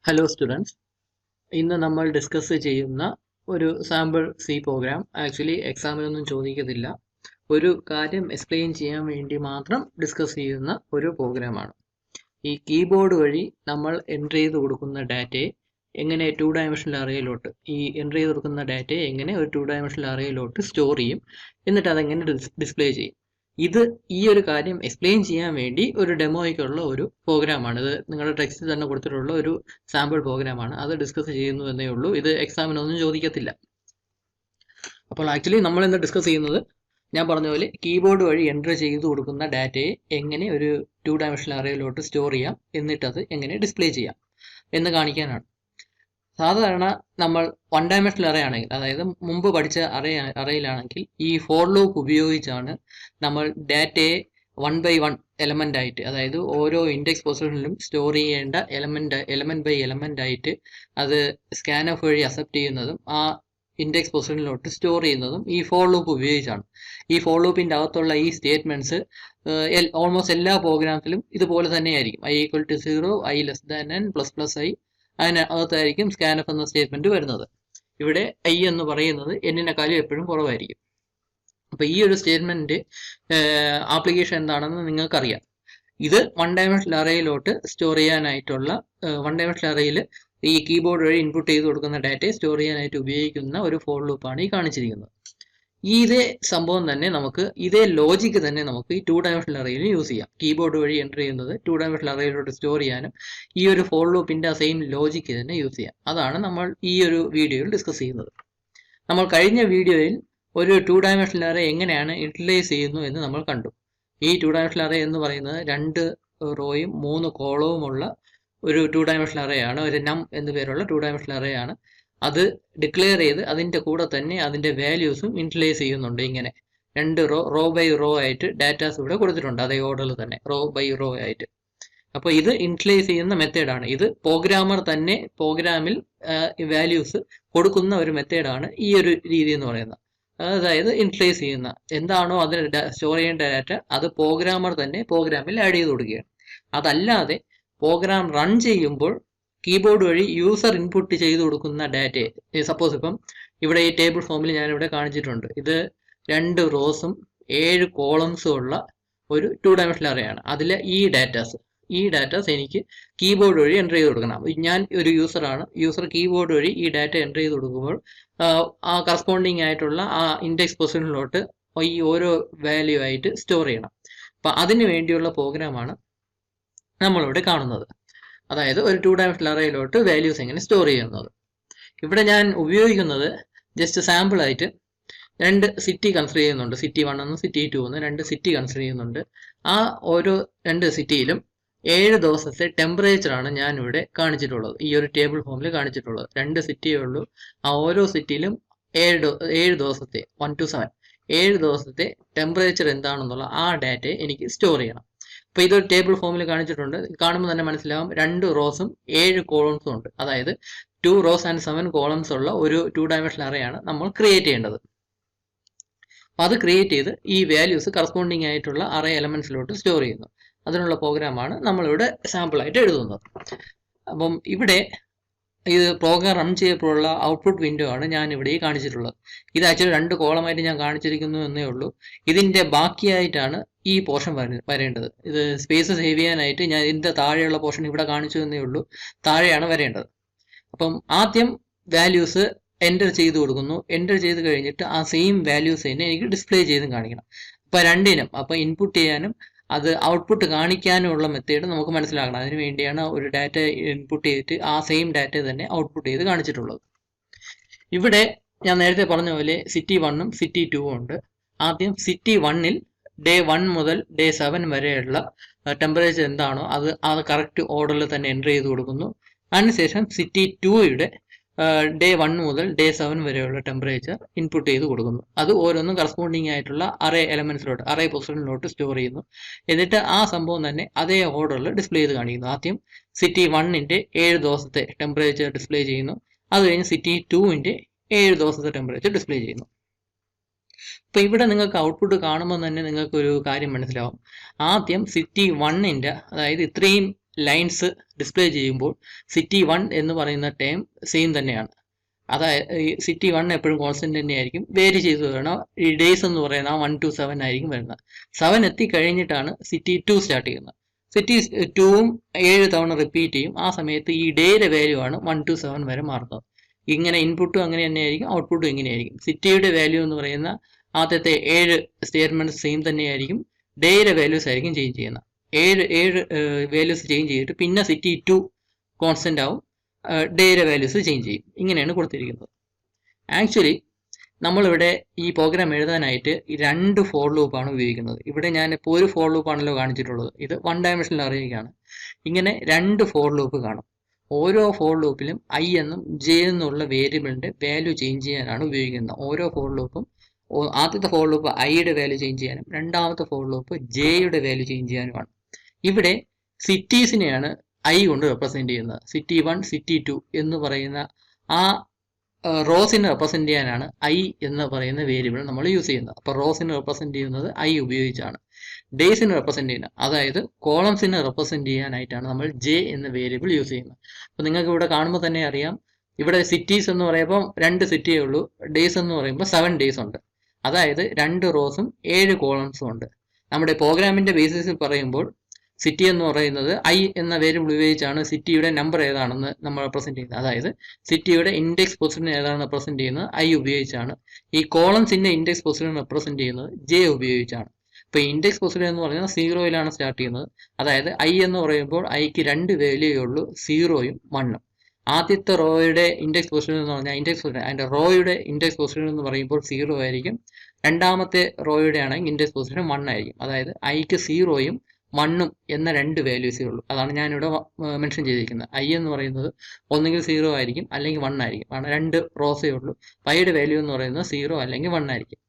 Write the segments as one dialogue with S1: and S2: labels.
S1: Hello students, ഇന്ന് നമ്മൾ discuss ചെയ്യുന്ന ഒരു സാമ്പിൾ സി പ്രോഗ്രാം ആക്ച്വലി എക്സാമിനൊന്നും ചോദിക്കത്തില്ല. ഒരു കാര്യം എക്സ്പ്ലെയിൻ ചെയ്യാൻ വേണ്ടി മാത്രം ഡിസ്കസ് ചെയ്യുന്ന ഒരു പ്രോഗ്രാമാണ്. ഈ കീബോർഡ് വഴി നമ്മൾ എൻ്റർ ചെയ്ത് കൊടുക്കുന്ന ഡാറ്റയെ എങ്ങനെ 2 ഡയമെൻഷണൽ അറേയിലോട്ട് എൻ്റർ ചെയ്ത് കൊടുക്കുന്ന ഡാറ്റയെ എങ്ങനെ ഒരു 2 ഡയമെൻഷണൽ അറേയിലോട്ട് സ്റ്റോർ ചെയ്യും, എന്നിട്ട് അതെങ്ങനെ ഡിസ്പ്ലേ ചെയ്യും. ഈ ഒരു കാര്യം എക്സ്പ്ലെയിൻ ചെയ്യാൻ വേണ്ടി ഒരു ഡെമോയ്ക്കുള്ള ഒരു പ്രോഗ്രാമാണ്. ഇത് നിങ്ങളുടെ ടെക്സ്റ്റിൽ തന്നെ കൊടുത്തിട്ടുള്ള ഒരു സാമ്പിൾ പ്രോഗ്രാമാണ്. അത് ഡിസ്കസ് ചെയ്യുന്നു എന്നേ ഉള്ളൂ. ഇത് എക്സാമിനൊന്നും ചോദിക്കത്തില്ല. അപ്പോൾ ആക്ച്വലി നമ്മൾ ഇന്ന് ഡിസ്കസ് ചെയ്യുന്നത്, ഞാൻ പറഞ്ഞ പോലെ കീബോർഡ് വഴി എൻ്റർ ചെയ്ത് കൊടുക്കുന്ന ഡാറ്റയെ എങ്ങനെ ഒരു 2 ഡയമെൻഷണൽ അറേയിലോട്ട് സ്റ്റോർ ചെയ്യാം, എന്നിട്ട് അത് എങ്ങനെ ഡിസ്പ്ലേ ചെയ്യാം എന്ന് കാണിക്കാനാണ്. സാധാരണ നമ്മൾ 1 ഡയമെൻഷണൽ അറേ ആണെങ്കിൽ, അതായത് മുമ്പ് പഠിച്ച അറേയിലാണെങ്കിൽ ഈ ഫോർ ലൂപ്പ് ഉപയോഗിച്ചാണ് നമ്മൾ ഡാറ്റയെ 1 by 1 എലമെന്റ് ആയിട്ട്, അതായത് ഓരോ ഇൻഡെക്സ് പൊസിഷനിലും സ്റ്റോർ ചെയ്യേണ്ട എലമെന്റ് ബൈ എലമെന്റ് ആയിട്ട് അത് സ്കാൻഎഫ് വഴി അക്സെപ്റ്റ് ചെയ്യുന്നതും ആ ഇൻഡെക്സ് പൊസിഷനിലോട്ട് സ്റ്റോർ ചെയ്യുന്നതും ഈ ഫോർ ലൂപ്പ് ഉപയോഗിച്ചാണ്. ഈ ഫോർ ലൂപ്പിന്റെ അകത്തുള്ള ഈ സ്റ്റേറ്റ്മെന്റ്സ് ഓൾമോസ്റ്റ് എല്ലാ പ്രോഗ്രാംസിലും ഇതുപോലെ തന്നെയായിരിക്കും. i equal to 0, i less than n, ++ i, അതിനകത്തായിരിക്കും സ്കാൻഎഫ് എന്ന സ്റ്റേറ്റ്മെന്റ് വരുന്നത്. ഇവിടെ ഐ എന്ന് പറയുന്നത് എന്നിനെക്കാളും എപ്പോഴും കുറവായിരിക്കും. അപ്പൊ ഈ ഒരു സ്റ്റേറ്റ്മെന്റ് ആപ്ലിക്കേഷൻ എന്താണെന്ന് നിങ്ങൾക്കറിയാം. ഇത് 1 ഡയമെൻഷണൽ അറേയിലോട്ട് സ്റ്റോർ ചെയ്യാനായിട്ടുള്ള 1 ഡയമെൻഷണൽ അറേയിൽ ഈ കീബോർഡ് വഴി ഇൻപുട്ട് ചെയ്ത് കൊടുക്കുന്ന ഡാറ്റയെ സ്റ്റോർ ചെയ്യാനായിട്ട് ഉപയോഗിക്കുന്ന ഒരു ഫോർ ലൂപ്പാണ് ഈ കാണിച്ചിരിക്കുന്നത്. ഇതേ സംഭവം തന്നെ ഇതേ ലോജിക്ക് തന്നെ നമുക്ക് ഈ 2 ഡയമെൻഷണൽ അറേയിൽ യൂസ് ചെയ്യാം. കീബോർഡ് വഴി എൻ്റർ ചെയ്യുന്നത് 2 ഡയമെൻഷണൽ അറേയിലോട്ട് സ്റ്റോർ ചെയ്യാനും ഈ ഒരു ഫോർ ലൂപ്പിന്റെ സെയിം ലോജിക്ക് തന്നെ യൂസ് ചെയ്യാം. അതാണ് നമ്മൾ ഈ ഒരു വീഡിയോയിൽ ഡിസ്കസ് ചെയ്യുന്നത്. നമ്മൾ കഴിഞ്ഞ വീഡിയോയിൽ ഒരു 2 ഡയമെൻഷണൽ അറേ എങ്ങനെയാണ് യൂട്ടിലൈസ് ചെയ്യുന്നു എന്ന് നമ്മൾ കണ്ടു. ഈ 2 ഡയമെൻഷണൽ അറേ എന്ന് പറയുന്നത് 2 റോയും 3 കോളവുമുള്ള ഒരു 2 ഡയമെൻഷണൽ അറേ ആണ്. ഒരു നം എന്ന് പേരുള്ള 2 ഡയമെൻഷണൽ അറേ ആണ്. അത് ഡിക്ലെയർ ചെയ്ത് അതിന്റെ കൂടെ തന്നെ അതിന്റെ വാല്യൂസും ഇൻട്രലൈസ് ചെയ്യുന്നുണ്ട്. ഇങ്ങനെ 2 റോ ബൈ റോ ആയിട്ട് ഡാറ്റാസ് ഇവിടെ കൊടുത്തിട്ടുണ്ട്, അതേ ഓർഡറിൽ തന്നെ റോ ബൈ റോ ആയിട്ട്. അപ്പോൾ ഇത് ഇൻട്രലൈസ് ചെയ്യുന്ന മെത്തേഡാണ്. ഇത് പ്രോഗ്രാമർ തന്നെ പ്രോഗ്രാമിൽ വാല്യൂസ് കൊടുക്കുന്ന ഒരു മെത്തേഡാണ് ഈ ഒരു രീതി എന്ന് പറയുന്നത്. അതായത് ഇൻട്രലൈസ് ചെയ്യുന്ന എന്താണോ അതിന് സ്റ്റോർ ചെയ്യേണ്ട ഡാറ്റ, അത് പ്രോഗ്രാമർ തന്നെ പ്രോഗ്രാമിൽ ആഡ് ചെയ്ത് കൊടുക്കുകയാണ്. അതല്ലാതെ പ്രോഗ്രാം റൺ ചെയ്യുമ്പോൾ കീബോർഡ് വഴി യൂസർ ഇൻപുട്ട് ചെയ്ത് കൊടുക്കുന്ന ഡാറ്റയെ, സപ്പോസ് ഇപ്പം ഇവിടെ ഈ ടേബിൾ ഫോമിൽ ഞാനിവിടെ കാണിച്ചിട്ടുണ്ട്. ഇത് 2 റോസും 7 കോളംസും ഉള്ള ഒരു 2 ഡയമെൻഷണൽ അറേയാണ്. അതിലെ ഈ ഡാറ്റാസ് എനിക്ക് കീബോർഡ് വഴി എൻ്റർ ചെയ്ത് കൊടുക്കണം. ഞാൻ ഒരു യൂസറാണ്. യൂസർ കീബോർഡ് വഴി ഈ ഡാറ്റ എൻ്റർ ചെയ്ത് കൊടുക്കുമ്പോൾ ആ കറസ്പോണ്ടിങ് ആയിട്ടുള്ള ആ ഇൻഡെക്സ് പൊസിഷനിലോട്ട് ഈ ഓരോ വാല്യൂ ആയിട്ട് സ്റ്റോർ ചെയ്യണം. അപ്പം അതിന് വേണ്ടിയുള്ള പ്രോഗ്രാമാണ് നമ്മളിവിടെ കാണുന്നത്. അതായത് ഒരു 2 ഡയമെൻഷണൽ അറേയിലോട്ട് വാല്യൂസ് എങ്ങനെ സ്റ്റോർ ചെയ്യുന്നത്. ഇവിടെ ഞാൻ ഉപയോഗിക്കുന്നത് ജസ്റ്റ് സാമ്പിൾ ആയിട്ട് 2 സിറ്റി കൺസിഡർ ചെയ്യുന്നുണ്ട്. സിറ്റി 1 എന്നും സിറ്റി 2 എന്നും 2 സിറ്റി കൺസിഡർ ചെയ്യുന്നുണ്ട്. ആ ഓരോ 2 സിറ്റിയിലും 7 ദിവസത്തെ ടെമ്പറേച്ചറാണ് ഞാൻ ഇവിടെ കാണിച്ചിട്ടുള്ളത്. ഈ ഒരു ടേബിൾ ഫോമിൽ കാണിച്ചിട്ടുള്ളത് 2 സിറ്റിയേ ഉള്ളൂ. ആ ഓരോ സിറ്റിയിലും 7 ദിവസത്തെ 1 to 7 7 ദിവസത്തെ ടെമ്പറേച്ചർ എന്താണെന്നുള്ള ആ ഡാറ്റയെ എനിക്ക് സ്റ്റോർ ചെയ്യണം. അപ്പൊ ഇതൊരു ടേബിൾ ഫോമിൽ കാണിച്ചിട്ടുണ്ട്. കാണുമ്പോൾ തന്നെ മനസ്സിലാവും 2 റോസും 7 കോളംസും ഉണ്ട്. അതായത് 2 റോസ് ആൻഡ് 7 കോളംസ് ഉള്ള ഒരു 2 ഡയമെൻഷണൽ അറേയാണ് നമ്മൾ ക്രിയേറ്റ് ചെയ്യേണ്ടത്. അപ്പൊ അത് ക്രിയേറ്റ് ചെയ്ത് ഈ വാല്യൂസ് കറസ്പോണ്ടിങ് ആയിട്ടുള്ള അറേ എലമെന്റ്സിലോട്ട് സ്റ്റോർ ചെയ്യുന്നു. അതിനുള്ള പ്രോഗ്രാമാണ് നമ്മളിവിടെ സാമ്പിൾ ആയിട്ട് എഴുതുന്നത്. അപ്പം ഇവിടെ ഇത് പ്രോഗ്രാം റൺ ചെയ്യപ്പോഴുള്ള ഔട്ട്പുട്ട് വിൻഡോ ആണ് ഞാൻ ഇവിടെ കാണിച്ചിട്ടുള്ളത്. ഇത് ആക്ച്വലി 2 കോളമായിട്ട് ഞാൻ കാണിച്ചിരിക്കുന്നു എന്നേ ഉള്ളൂ. ഇതിന്റെ ബാക്കിയായിട്ടാണ് ഈ പോർഷൻ വരേണ്ടത്. ഇത് സ്പേസ് സേവ് ചെയ്യാനായിട്ട് ഞാൻ ഇതിന്റെ താഴെയുള്ള പോർഷൻ ഇവിടെ കാണിച്ചു എന്നേ ഉള്ളൂ. താഴെയാണ് വരേണ്ടത്. അപ്പം ആദ്യം വാല്യൂസ് എൻ്റർ ചെയ്ത് കൊടുക്കുന്നു. എൻ്റർ ചെയ്ത് കഴിഞ്ഞിട്ട് ആ സെയിം വാല്യൂസ് തന്നെ എനിക്ക് ഡിസ്പ്ലേ ചെയ്തും കാണിക്കണം. അപ്പൊ രണ്ടിനും, അപ്പൊ ഇൻപുട്ട് ചെയ്യാനും അത് ഔട്ട്പുട്ട് കാണിക്കാനുമുള്ള മെത്തേഡ് നമുക്ക് മനസ്സിലാക്കണം. അതിനു വേണ്ടിയാണ് ഒരു ഡാറ്റ ഇൻപുട്ട് ചെയ്തിട്ട് ആ സെയിം ഡാറ്റ തന്നെ ഔട്ട്പുട്ട് ചെയ്ത് കാണിച്ചിട്ടുള്ളത്. ഇവിടെ ഞാൻ നേരത്തെ പറഞ്ഞ പോലെ സിറ്റി 1ഉം സിറ്റി 2ഉം ഉണ്ട്. ആദ്യം സിറ്റി 1ൽ ഡേ 1 മുതൽ ഡേ 7 വരെയുള്ള ടെമ്പറേച്ചർ എന്താണോ അത് കറക്റ്റ് ഓർഡറിൽ തന്നെ എൻ്റർ ചെയ്ത് കൊടുക്കുന്നു. അതിനുശേഷം സിറ്റി 2യുടെ ഡേ 1 മുതൽ ഡേ 7 വരെയുള്ള ടെമ്പറേച്ചർ ഇൻപുട്ട് ചെയ്ത് കൊടുക്കുന്നു. അത് ഓരോന്നും കറസ്പോണ്ടിങ് ആയിട്ടുള്ള അറേ എലമെന്റ്സിലോട്ട്, അറേ പൊസിഷനിലോട്ട് സ്റ്റോർ ചെയ്യുന്നു. എന്നിട്ട് ആ സംഭവം തന്നെ അതേ ഓർഡറിൽ ഡിസ്പ്ലേ ചെയ്ത് കാണിക്കുന്നു. ആദ്യം സിറ്റി 1ന്റെ 7 ദിവസത്തെ ടെമ്പറേച്ചർ ഡിസ്പ്ലേ ചെയ്യുന്നു. അത് കഴിഞ്ഞ് സിറ്റി 2ന്റെ 7 ദിവസത്തെ ടെമ്പറേച്ചർ ഡിസ്പ്ലേ ചെയ്യുന്നു. അപ്പൊ ഇവിടെ നിങ്ങൾക്ക് ഔട്ട്പുട്ട് കാണുമ്പോൾ തന്നെ നിങ്ങൾക്ക് ഒരു കാര്യം മനസ്സിലാവും. ആദ്യം സിറ്റി 1ന്റെ, അതായത് ഇത്രയും ലൈൻസ് ഡിസ്പ്ലേ ചെയ്യുമ്പോൾ city1 എന്ന് പറയുന്ന ടേം സെയിം തന്നെയാണ്. അതായത് ഈ city1 എപ്പോഴും കോൺസ്റ്റന്റ് തന്നെയായിരിക്കും, വേരി ചെയ്ത് വരണം. ഈ ഡേയ്സ് എന്ന് പറയുന്ന 1 to 7 ആയിരിക്കും വരുന്നത്. 7 എത്തിക്കഴിഞ്ഞിട്ടാണ് city2 സ്റ്റാർട്ട് ചെയ്യുന്നത്. city2ഉം 7 തവണ റിപ്പീറ്റ് ചെയ്യും. ആ സമയത്ത് ഈ ഡേയുടെ വാല്യൂ ആണ് 1 to 7 വരെ മാറുന്നത്. ഇങ്ങനെ ഇൻപുട്ടും അങ്ങനെ തന്നെയായിരിക്കും, ഔട്ട്പുട്ടും ഇങ്ങനെയായിരിക്കും. സിറ്റിയുടെ വാല്യൂ എന്ന് പറയുന്ന ആദ്യത്തെ 7 സ്റ്റേറ്റ്മെന്റ് സെയിം തന്നെയായിരിക്കും, ഡേയുടെ വാല്യൂസ് ആയിരിക്കും ചേഞ്ച് ചെയ്യുന്നത്. 7 വാല്യൂസ് ചേഞ്ച് ചെയ്തിട്ട് പിന്നെ city2 കോൺസ്റ്റന്റ് ആവും, ഡേയുടെ വാല്യൂസ് ചേഞ്ച് ചെയ്യും. ഇങ്ങനെയാണ് കൊടുത്തിരിക്കുന്നത്. ആക്ച്വലി നമ്മളിവിടെ ഈ പ്രോഗ്രാം എഴുതാനായിട്ട് 2 ഫോർ ലൂപ്പാണ് ഉപയോഗിക്കുന്നത്. ഇവിടെ ഞാൻ ഇപ്പോൾ ഒരു ഫോർ ലൂപ്പാണല്ലോ കാണിച്ചിട്ടുള്ളത്, ഇത് 1 ഡയമെൻഷനിൽ അറിയുകയാണ്. ഇങ്ങനെ 2 ഫോർ ലൂപ്പ് കാണും. ഓരോ ഫോർ ലൂപ്പിലും i എന്നും j എന്നുള്ള വേരിയബിളിന്റെ വാല്യൂ ചേഞ്ച് ചെയ്യാനാണ് ഉപയോഗിക്കുന്നത്. ഓരോ ഫോർ ലൂപ്പും ആദ്യത്തെ ഫോർ ലൂപ്പ് ഐയുടെ വാല്യൂ ചേഞ്ച് ചെയ്യാനും രണ്ടാമത്തെ ഫോർ ലൂപ്പ് ജെയുടെ വാല്യൂ ചേഞ്ച് ചെയ്യാനുമാണ്. ഇവിടെ സിറ്റീസിനെയാണ് ഐ കൊണ്ട് റെപ്രസെന്റ് ചെയ്യുന്നത്. city1 city2 എന്ന് പറയുന്ന ആ റോസിനെ റെപ്രസെന്റ് ചെയ്യാനാണ് ഐ എന്ന് പറയുന്ന വേരിയബിൾ നമ്മൾ യൂസ് ചെയ്യുന്നത്. അപ്പോൾ റോസിനെ റെപ്രസെന്റ് ചെയ്യുന്നത് ഐ ഉപയോഗിച്ചാണ്. ഡേയ്സിനെ റെപ്രസെന്റ് ചെയ്യുന്നത്, അതായത് കോളംസിനെ റെപ്രസെന്റ് ചെയ്യാനായിട്ടാണ് നമ്മൾ ജെ എന്ന വേരിയബിൾ യൂസ് ചെയ്യുന്നത്. അപ്പോൾ നിങ്ങൾക്ക് ഇവിടെ കാണുമ്പോൾ തന്നെ അറിയാം, ഇവിടെ സിറ്റീസ് എന്ന് പറയുമ്പോൾ 2 സിറ്റിയേ ഉള്ളൂ, ഡേയ്സ് എന്ന് പറയുമ്പോൾ 7 ഡേയ്സ് ഉണ്ട്. അതായത് 2 റോസും 7 കോളംസും ഉണ്ട്. നമ്മുടെ പ്രോഗ്രാമിന്റെ ബേസിസിൽ പറയുമ്പോൾ സിറ്റി എന്ന് പറയുന്നത് ഐ എന്ന വേരിയബിൾ ഉപയോഗിച്ചാണ് സിറ്റിയുടെ നമ്പർ ഏതാണെന്ന് നമ്മൾ റെപ്രസെന്റ് ചെയ്യുന്നത്. അതായത് സിറ്റിയുടെ ഇൻഡെക്സ് പൊസിഷൻ ഏതാണ് റെപ്രസെന്റ് ചെയ്യുന്നത് ഐ ഉപയോഗിച്ചാണ്. ഈ കോളംസിന്റെ ഇൻഡെക്സ് പൊസിഷൻ റെപ്രസെന്റ് ചെയ്യുന്നത് ജെ ഉപയോഗിച്ചാണ്. ഇപ്പോൾ ഇൻഡെക്സ് പൊസിഷൻ എന്ന് പറയുന്നത് 0യിലാണ് സ്റ്റാർട്ട് ചെയ്യുന്നത്. അതായത് ഐ എന്ന് പറയുമ്പോൾ ഐക്ക് 2 വാല്യൂയേ ഉള്ളൂ, 0യും 1ഉം. ആദ്യത്തെ റോയുടെ ഇൻഡെക്സ് പൊസിഷൻ എന്ന് പറഞ്ഞാൽ ഇൻഡെക്സ് പൊസിഷൻ അതിന്റെ റോയുടെ ഇൻഡെക്സ് പൊസിഷൻ എന്ന് പറയുമ്പോൾ 0 ആയിരിക്കും. രണ്ടാമത്തെ റോയുടെ ആണെങ്കിൽ ഇൻഡെക്സ് പൊസിഷൻ 1 ആയിരിക്കും. അതായത് ഐക്ക് 0യും 1ഉം എന്ന 2 വാല്യൂസേ ഉള്ളൂ. അതാണ് ഞാനിവിടെ മെൻഷൻ ചെയ്തിരിക്കുന്നത്. ഐ എന്ന് പറയുന്നത് ഒന്നുകിൽ 0 ആയിരിക്കും അല്ലെങ്കിൽ 1 ആയിരിക്കും. കാരണം 2 റോസേ ഉള്ളൂ. ഐയുടെ വാല്യൂ എന്ന് പറയുന്നത് 0 അല്ലെങ്കിൽ 1 ആയിരിക്കും.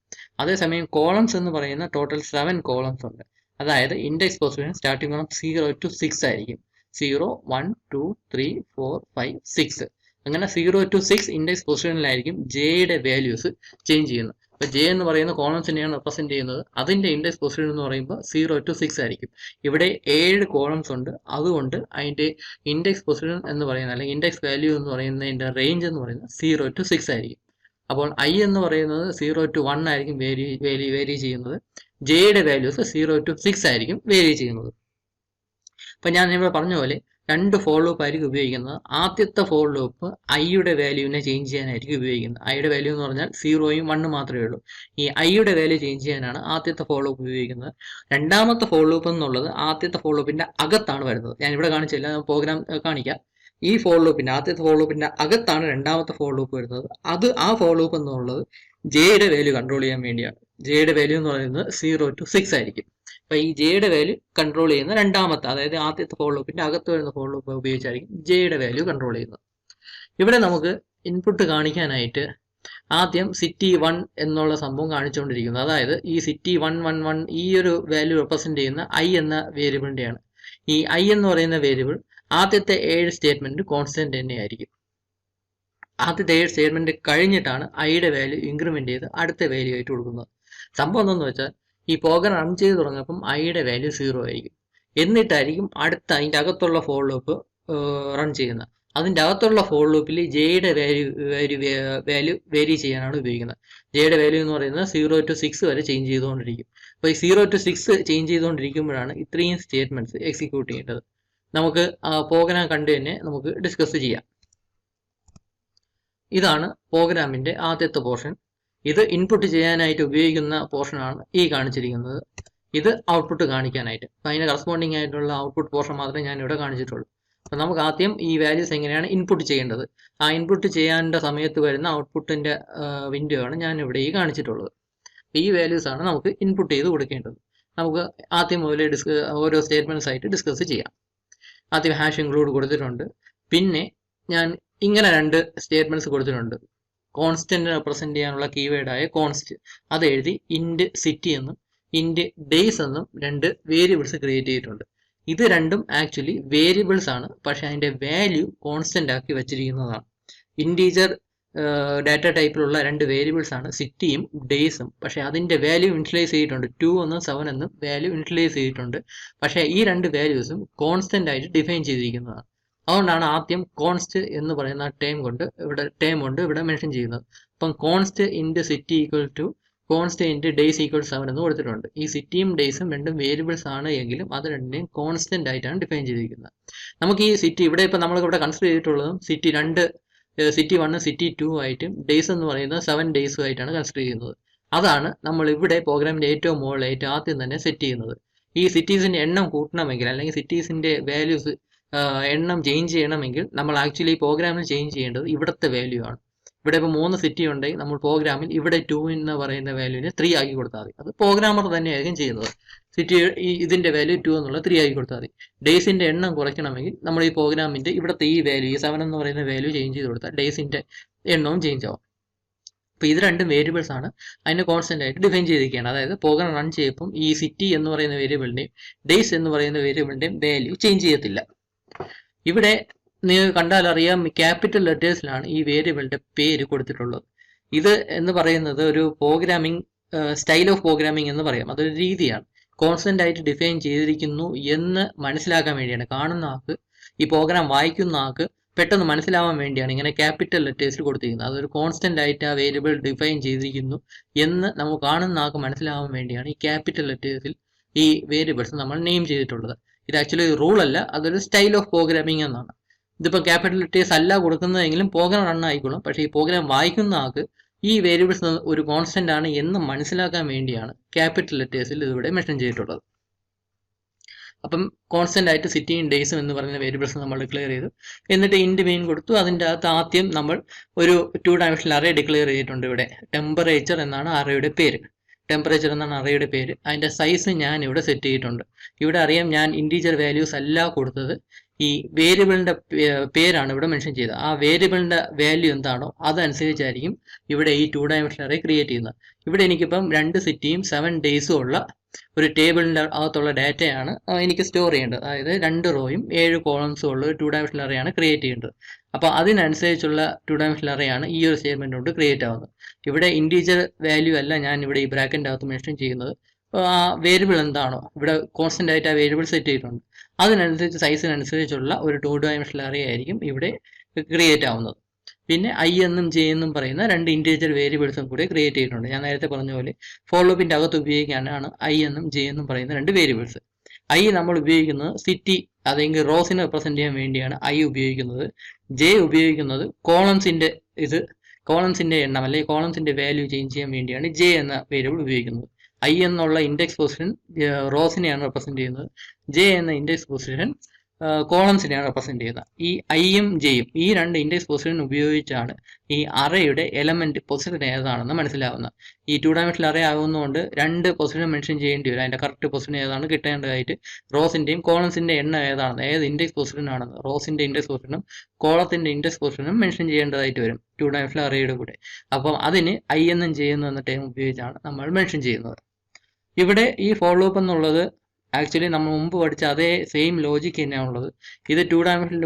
S1: അതേസമയം കോളംസ് എന്ന് പറയുന്ന ടോട്ടൽ 7 കോളംസ് ഉണ്ട്. അതായത് index position starting from 0 to 6 ആയിരിക്കും. 0 1 2 3 4 5 6 അങ്ങനെ 0 to 6 ഇൻഡെക്സ് പൊസിഷനിലായിരിക്കും ജെയുടെ വാല്യൂസ് ചേഞ്ച് ചെയ്യുന്നത്. അപ്പോൾ ജെ എന്ന് പറയുന്ന കോളംസിനെയാണ് റെപ്രസെന്റ് ചെയ്യുന്നത്. അതിന്റെ ഇൻഡെക്സ് പൊസിഷൻ എന്ന് പറയുമ്പോൾ 0 to 6 ആയിരിക്കും. ഇവിടെ 7 കോളംസ് ഉണ്ട്, അതുകൊണ്ട് അതിന്റെ ഇൻഡെക്സ് പൊസിഷൻ എന്ന് പറയുന്നത് അല്ലെങ്കിൽ ഇൻഡെക്സ് വാല്യൂ എന്ന് പറയുന്നതിന്റെ റേഞ്ച് എന്ന് പറയുന്നത് 0 to 6 ആയിരിക്കും. അപ്പോൾ ഐ എന്ന് പറയുന്നത് 0 to 1 ആയിരിക്കും വേരി ചെയ്യുന്നത്. ജെയുടെ വാല്യൂസ് 0 to 6 ആയിരിക്കും വേരി ചെയ്യുന്നത്. അപ്പം ഞാൻ ഇവിടെ പറഞ്ഞ പോലെ 2 ഫോർ ലൂപ്പ് ആയിരിക്കും ഉപയോഗിക്കുന്നത്. ആദ്യത്തെ ഫോർ ലൂപ്പ് ഐയുടെ വാല്യൂവിനെ ചേഞ്ച് ചെയ്യാനായിരിക്കും ഉപയോഗിക്കുന്നത്. ഐയുടെ വാല്യൂ എന്ന് പറഞ്ഞാൽ 0യും 1ഉം മാത്രമേ ഉള്ളൂ. ഈ ഐയുടെ വാല്യൂ ചേഞ്ച് ചെയ്യാനാണ് ആദ്യത്തെ ഫോർ ലൂപ്പ് ഉപയോഗിക്കുന്നത്. രണ്ടാമത്തെ ഫോർ ലൂപ്പ് എന്നുള്ളത് ആദ്യത്തെ ഫോർ ലൂപ്പിന്റെ അകത്താണ് വരുന്നത്. ഞാൻ ഇവിടെ കാണിച്ചില്ല, പ്രോഗ്രാം കാണിക്കാം. ഈ ഫോർ ലൂപ്പിന്റെ ആദ്യത്തെ ഫോർ ലൂപ്പിന്റെ അകത്താണ് രണ്ടാമത്തെ ഫോർ ലൂപ്പ് വരുന്നത്. ആ ഫോർ ലൂപ്പ് എന്നുള്ളത് ജെയുടെ വാല്യൂ കൺട്രോൾ ചെയ്യാൻ വേണ്ടിയാണ്. ജെയുടെ വാല്യൂ എന്ന് പറയുന്നത് 0 to 6 ആയിരിക്കും. അപ്പൊ ഈ ജെയുടെ വാല്യൂ കൺട്രോൾ ചെയ്യുന്ന രണ്ടാമത്തെ, അതായത് ആദ്യത്തെ ഫോർ ലൂപ്പിന്റെ അകത്ത് വരുന്ന ഫോർ ലൂപ്പ് ഉപയോഗിച്ചായിരിക്കും ജെയുടെ വാല്യൂ കൺട്രോൾ ചെയ്യുന്നത്. ഇവിടെ നമുക്ക് ഇൻപുട്ട് കാണിക്കാനായിട്ട് ആദ്യം city1 എന്നുള്ള സംഭവം കാണിച്ചുകൊണ്ടിരിക്കുന്നത്. അതായത് ഈ city111 ഈ ഒരു വാല്യൂ റെപ്രസെന്റ് ചെയ്യുന്ന ഐ എന്ന വേരിയബിളിന്റെയാണ്. ഈ ഐ എന്ന് പറയുന്ന വേരിയബിൾ ആദ്യത്തെ 7 സ്റ്റേറ്റ്മെന്റ് കോൺസ്റ്റന്റ് തന്നെയായിരിക്കും. ആദ്യത്തെ 7 സ്റ്റേറ്റ്മെന്റ് കഴിഞ്ഞിട്ടാണ് ഐയുടെ വാല്യൂ ഇൻക്രിമെന്റ് ചെയ്ത് അടുത്ത വാല്യൂ ആയിട്ട് കൊടുക്കുന്നത്. സംഭവം എന്താണെന്ന് വെച്ചാൽ ഈ പ്രോഗ്രാം റൺ ചെയ്ത് തുടങ്ങുമ്പം ഐയുടെ വാല്യൂ 0 ആയിരിക്കും. എന്നിട്ടായിരിക്കും അടുത്ത അതിൻ്റെ അകത്തുള്ള ഫോർ ലൂപ്പ് റൺ ചെയ്യുന്നത്. അതിൻ്റെ അകത്തുള്ള ഫോർ ലൂപ്പിൽ ജെയുടെ വാല്യൂ വേരി ചെയ്യാനാണ് ഉപയോഗിക്കുന്നത്. ജെയുടെ വാല്യൂ എന്ന് പറയുന്നത് 0 to 6 വരെ ചേഞ്ച് ചെയ്തുകൊണ്ടിരിക്കും. അപ്പോൾ ഈ 0 to 6 ചേഞ്ച് ചെയ്തുകൊണ്ടിരിക്കുമ്പോഴാണ് ഇത്രയും സ്റ്റേറ്റ്മെന്റ്സ് എക്സിക്യൂട്ട് ചെയ്യേണ്ടത്. നമുക്ക് പ്രോഗ്രാം കണ്ടു തന്നെ നമുക്ക് ഡിസ്കസ് ചെയ്യാം. ഇതാണ് പ്രോഗ്രാമിന്റെ ആദ്യത്തെ പോർഷൻ. ഇത് ഇൻപുട്ട് ചെയ്യാനായിട്ട് ഉപയോഗിക്കുന്ന പോർഷനാണ് ഈ കാണിച്ചിരിക്കുന്നത്. ഇത് ഔട്ട്പുട്ട് കാണിക്കാനായിട്ട്. അപ്പം അതിന് കറസ്പോണ്ടിങ് ആയിട്ടുള്ള ഔട്ട്പുട്ട് പോർഷൻ മാത്രമേ ഞാൻ ഇവിടെ കാണിച്ചിട്ടുള്ളൂ. അപ്പം നമുക്ക് ആദ്യം ഈ വാല്യൂസ് എങ്ങനെയാണ് ഇൻപുട്ട് ചെയ്യേണ്ടത്, ആ ഇൻപുട്ട് ചെയ്യേണ്ട സമയത്ത് വരുന്ന ഔട്ട്പുട്ടിന്റെ വിൻഡോ ആണ് ഞാൻ ഇവിടെ ഈ കാണിച്ചിട്ടുള്ളത്. ഈ വാല്യൂസ് ആണ് നമുക്ക് ഇൻപുട്ട് ചെയ്ത് കൊടുക്കേണ്ടത്. നമുക്ക് ആദ്യം മുതലേ ഓരോ സ്റ്റേറ്റ്മെന്റ്സ് ആയിട്ട് ഡിസ്കസ് ചെയ്യാം. ആദ്യം ഹാഷ് ഇൻക്ലൂഡ് കൊടുത്തിട്ടുണ്ട്. പിന്നെ ഞാൻ ഇങ്ങനെ 2 സ്റ്റേറ്റ്മെന്റ്സ് കൊടുത്തിട്ടുണ്ട്. കോൺസ്റ്റന്റ് റെപ്രസെന്റ് ചെയ്യാനുള്ള കീവേഡായ കോൺസ്റ്റ് അത് എഴുതി ഇൻഡ് സിറ്റി എന്നും ഇൻഡ് ഡേയ്സ് എന്നും 2 വേരിയബിൾസ് ക്രിയേറ്റ് ചെയ്തിട്ടുണ്ട്. ഇത് രണ്ടും ആക്ച്വലി വേരിയബിൾസ് ആണ്, പക്ഷെ അതിന്റെ വാല്യൂ കോൺസ്റ്റന്റ് ആക്കി വെച്ചിരിക്കുന്നതാണ്. ഇൻറ്റീജർ ഡാറ്റ ടൈപ്പിലുള്ള രണ്ട് വേരിയബിൾസ് ആണ് സിറ്റിയും ഡേയ്സും. പക്ഷേ അതിൻ്റെ വാല്യൂ ഇനിഷ്യലൈസ് ചെയ്തിട്ടുണ്ട്, 2 എന്നും 7 എന്നും വാല്യൂ ഇനിഷ്യലൈസ് ചെയ്തിട്ടുണ്ട്. പക്ഷേ ഈ രണ്ട് വാല്യൂസും കോൺസ്റ്റന്റ് ആയിട്ട് ഡിഫൈൻ ചെയ്തിരിക്കുന്നതാണ്. അതുകൊണ്ടാണ് ആദ്യം കോൺസ്റ്റ് എന്ന് പറയുന്ന ടേം കൊണ്ട് ഇവിടെ മെൻഷൻ ചെയ്യുന്നത്. അപ്പം const into city equal to const into days equal 7 എന്ന് കൊടുത്തിട്ടുണ്ട്. ഈ സിറ്റിയും ഡേയ്സും രണ്ടും വേരിയബിൾസ് ആണ് എങ്കിലും അത് രണ്ടിനെയും കോൺസ്റ്റന്റ് ആയിട്ടാണ് ഡിഫൈൻ ചെയ്തിരിക്കുന്നത്. നമുക്ക് ഈ സിറ്റി ഇവിടെ ഇപ്പം നമ്മളിവിടെ കൺസിഡർ ചെയ്തിട്ടുള്ളതും സിറ്റി 1 സിറ്റി 2 ആയിട്ടും ഡേയ്സ് എന്ന് പറയുന്നത് 7 ഡേയ്സും ആയിട്ടാണ് കൺസിഡർ ചെയ്യുന്നത്. അതാണ് നമ്മൾ ഇവിടെ പ്രോഗ്രാമിന്റെ ഏറ്റവും മുകളിലായിട്ട് ആദ്യം തന്നെ സെറ്റ് ചെയ്യുന്നത്. ഈ സിറ്റീസിന്റെ എണ്ണം കൂട്ടണമെങ്കിൽ അല്ലെങ്കിൽ സിറ്റീസിന്റെ വാല്യൂസ് എണ്ണം ചേഞ്ച് ചെയ്യണമെങ്കിൽ നമ്മൾ ആക്ച്വലി പ്രോഗ്രാമിൽ ചേഞ്ച് ചെയ്യേണ്ടത് ഇവിടുത്തെ വാല്യൂ ആണ്. ഇവിടെ ഇപ്പോൾ 3 സിറ്റി ഉണ്ടെങ്കിൽ നമ്മൾ പ്രോഗ്രാമിൽ ഇവിടെ 2 എന്ന് പറയുന്ന വാല്യൂവിനെ 3 ആക്കി കൊടുത്താൽ മതി. അത് പ്രോഗ്രാമർ തന്നെയായിരിക്കും ചെയ്യുന്നത്. സിറ്റി ഇതിന്റെ വാല്യൂ 2 എന്നുള്ള 3 ആക്കി കൊടുത്താൽ മതി. ഡേയ്സിന്റെ എണ്ണം കുറയ്ക്കണമെങ്കിൽ നമ്മൾ ഈ പ്രോഗ്രാമിന്റെ ഇവിടുത്തെ ഈ വാല്യൂ, ഈ 7 എന്ന് പറയുന്ന വാല്യൂ ചേഞ്ച് ചെയ്ത് കൊടുത്താൽ ഡേയ്സിന്റെ എണ്ണവും ചേഞ്ച് ആവും. അപ്പോൾ ഇത് രണ്ടും വേരിയബിൾസ് ആണ്, അതിനെ കോൺസ്റ്റന്റ് ആയിട്ട് ഡിഫൈൻ ചെയ്തിരിക്കുകയാണ്. അതായത് പ്രോഗ്രാം റൺ ചെയ്യുമ്പോൾ ഈ സിറ്റി എന്ന് പറയുന്ന വേരിയബിളിന്റെയും ഡേയ്സ് എന്ന് പറയുന്ന വേരിയബിളിന്റെയും വാല്യൂ ചേഞ്ച് ചെയ്യത്തില്ല. ഇവിടെ നിങ്ങൾ കണ്ടാൽ അറിയാം, ക്യാപിറ്റൽ ലെറ്റേഴ്സിലാണ് ഈ വേരിയബിളിന്റെ പേര് കൊടുത്തിട്ടുള്ളത്. ഇത് എന്ന് പറയുന്നത് ഒരു പ്രോഗ്രാമിംഗ് സ്റ്റൈൽ ഓഫ് പ്രോഗ്രാമിംഗ് എന്ന് പറയാം. അതൊരു രീതിയാണ്. കോൺസ്റ്റന്റ് ആയിട്ട് ഡിഫൈൻ ചെയ്തിരിക്കുന്നു എന്ന് മനസ്സിലാക്കാൻ വേണ്ടിയാണ്, കാണുന്ന ആൾക്ക്, ഈ പ്രോഗ്രാം വായിക്കുന്ന ആൾക്ക് പെട്ടെന്ന് മനസ്സിലാവാൻ വേണ്ടിയാണ് ഇങ്ങനെ ക്യാപിറ്റൽ ലെറ്റേഴ്സിൽ കൊടുത്തിരിക്കുന്നത്. അതൊരു കോൺസ്റ്റന്റ് ആയിട്ട് ആ വേരിയബിൾ ഡിഫൈൻ ചെയ്തിരിക്കുന്നു എന്ന് നമുക്ക് കാണുന്ന ആൾക്ക് മനസ്സിലാവാൻ വേണ്ടിയാണ് ഈ ക്യാപിറ്റൽ ലെറ്റേഴ്സിൽ ഈ വേരിയബിൾസ് നമ്മൾ നെയിം ചെയ്തിട്ടുള്ളത്. ഇത് ആക്ച്വലി റൂൾ അല്ല, അതൊരു സ്റ്റൈൽ ഓഫ് പ്രോഗ്രാമിംഗ് എന്നാണ്. ഇതിപ്പോൾ ക്യാപിറ്റൽ ലെറ്റേഴ്സ് അല്ല കൊടുക്കുന്നതെങ്കിലും പ്രോഗ്രാം റൺ ആയിക്കോളും. പക്ഷേ ഈ പ്രോഗ്രാം വായിക്കുന്ന ആൾക്ക് ഈ വേരിയബിൾസ് ഒരു കോൺസ്റ്റന്റ് ആണ് എന്ന് മനസ്സിലാക്കാൻ വേണ്ടിയാണ് ക്യാപിറ്റൽ ലെറ്റേഴ്സിൽ ഇതിവിടെ മെൻഷൻ ചെയ്തിട്ടുള്ളത്. അപ്പം കോൺസ്റ്റന്റ് ആയിട്ട് സിറ്റിയും ഡേയ്സും എന്ന് പറയുന്ന വേരിയബിൾസ് നമ്മൾ ഡിക്ലെയർ ചെയ്തു. എന്നിട്ട് ഇൻഡ് മെയിൻ കൊടുത്തു. അതിൻ്റെ അകത്ത് ആദ്യം നമ്മൾ ഒരു 2 ഡയമെൻഷണൽ അറേ ഡിക്ലെയർ ചെയ്തിട്ടുണ്ട്. ഇവിടെ ടെമ്പറേച്ചർ എന്നാണ് അറേയുടെ പേര്. ടെമ്പറേച്ചർ എന്നാണ് അറേയുടെ പേര്. അതിൻ്റെ സൈസ് ഞാൻ ഇവിടെ സെറ്റ് ചെയ്തിട്ടുണ്ട്. ഇവിടെ അറിയാം, ഞാൻ ഇൻറ്റീജർ വാല്യൂസ് അല്ല കൊടുത്തത്, ഈ വേരിയബിളിന്റെ പേരാണ് ഇവിടെ മെൻഷൻ ചെയ്തത്. ആ വേരിയബിളിന്റെ വാല്യൂ എന്താണോ അതനുസരിച്ചായിരിക്കും ഇവിടെ ഈ 2 ഡയമെൻഷണൽ അറേ ക്രിയേറ്റ് ചെയ്യുന്നത്. ഇവിടെ എനിക്കിപ്പം 2 സിറ്റിയും 7 ഡേയ്സും ഉള്ള ഒരു ടേബിളിന്റെ അകത്തുള്ള ഡാറ്റയാണ് എനിക്ക് സ്റ്റോർ ചെയ്യേണ്ടത്. അതായത് 2 റോയും 7 കോളംസും ഉള്ള ഒരു 2 ഡയമെൻഷണൽ അറേ ആണ് ക്രിയേറ്റ് ചെയ്യേണ്ടത്. അപ്പോൾ അതിനനുസരിച്ചുള്ള 2 ഡയമെൻഷണൽ അറേ ആണ് ഈ ഒരു സ്റ്റേറ്റ്മെന്റ് കൊണ്ട് ക്രിയേറ്റ് ആവുന്നത്. ഇവിടെ ഇൻറ്റീജർ വാല്യൂ അല്ല ഞാൻ ഇവിടെ ഈ ബ്രാക്കറ്റിന്റെ അകത്ത് മെൻഷൻ ചെയ്യുന്നത്. ആ വേരിയബിൾ എന്താണോ ഇവിടെ കോൺസ്റ്റന്റ് ആയിട്ട് ആ വേരിയബിൾ സെറ്റ് ചെയ്തിട്ടുണ്ട്, അതിനനുസരിച്ച് സൈസിനനുസരിച്ചുള്ള ഒരു 2 ഡയമെൻഷണൽ അറേ ആയിരിക്കും ഇവിടെ ക്രിയേറ്റ് ആവുന്നത്. പിന്നെ ഐ എന്നും ജെ എന്നും പറയുന്ന 2 ഇൻറ്റീജർ വേരിയബിൾസും കൂടി ക്രിയേറ്റ് ചെയ്തിട്ടുണ്ട്. ഞാൻ നേരത്തെ പറഞ്ഞ പോലെ ഫോർ ലൂപ്പിന്റെ അകത്ത് ഉപയോഗിക്കാനാണ് ഐ എന്നും ജെ എന്നും പറയുന്ന 2 വേരിയബിൾസ്. ഐ നമ്മൾ ഉപയോഗിക്കുന്നത് സിറ്റി അല്ലെങ്കിൽ റോസിനെ റെപ്രസെന്റ് ചെയ്യാൻ വേണ്ടിയാണ് ഐ ഉപയോഗിക്കുന്നത്. ജെ ഉപയോഗിക്കുന്നത് കോളംസിന്റെ എണ്ണം അല്ലെങ്കിൽ കോളംസിന്റെ വാല്യൂ ചേഞ്ച് ചെയ്യാൻ വേണ്ടിയാണ് ജെ എന്ന വേരിയബിൾ ഉപയോഗിക്കുന്നത്. ഐ എന്നുള്ള ഇൻഡെക്സ് പൊസിഷൻ റോസിനെയാണ് റെപ്രസെന്റ് ചെയ്യുന്നത്. ജെ എന്ന ഇൻഡെക്സ് പൊസിഷൻ കോളംസിനെയാണ് റെപ്രസെന്റ് ചെയ്യുന്നത്. ഈ ഐയും ജെയും ഈ 2 ഇൻഡെക്സ് പൊസിഷൻ ഉപയോഗിച്ചാണ് ഈ അറേയുടെ എലമെന്റ് പൊസിഷൻ ഏതാണെന്ന് മനസ്സിലാവുന്നത്. ഈ 2 ഡയമെൻഷണൽ അറേ ആകുന്നതുകൊണ്ട് 2 പൊസിഷൻ മെൻഷൻ ചെയ്യേണ്ടി വരും. അതിന്റെ കറക്റ്റ് പൊസിഷൻ ഏതാണ് കിട്ടേണ്ടതായിട്ട് റോസിന്റെയും കോളംസിന്റെ എണ്ണം ഏതാണ്, ഏത് ഇൻഡെക്സ് പൊസിഷൻ ആണെന്ന് റോസിന്റെ ഇൻഡെക്സ് പൊസിഷനും കോളത്തിന്റെ ഇൻഡെക്സ് പൊസിഷനും മെൻഷൻ ചെയ്യേണ്ടതായിട്ട് വരും 2 ഡയമെൻഷണൽ അറേയുടെ കൂടെ. അപ്പം അതിന് ഐ എന്നും ജെ എന്നും എന്ന ടൈം ഉപയോഗിച്ചാണ് നമ്മൾ മെൻഷൻ ചെയ്യുന്നത്. ഇവിടെ ഈ ഫോർ ലൂപ്പ് എന്നുള്ളത് ആക്ച്വലി നമ്മൾ മുമ്പ് പഠിച്ച അതേ സെയിം ലോജിക്ക് തന്നെയാണ് ഉള്ളത്. ഇത് 2 ഡയമെൻഷനിൽ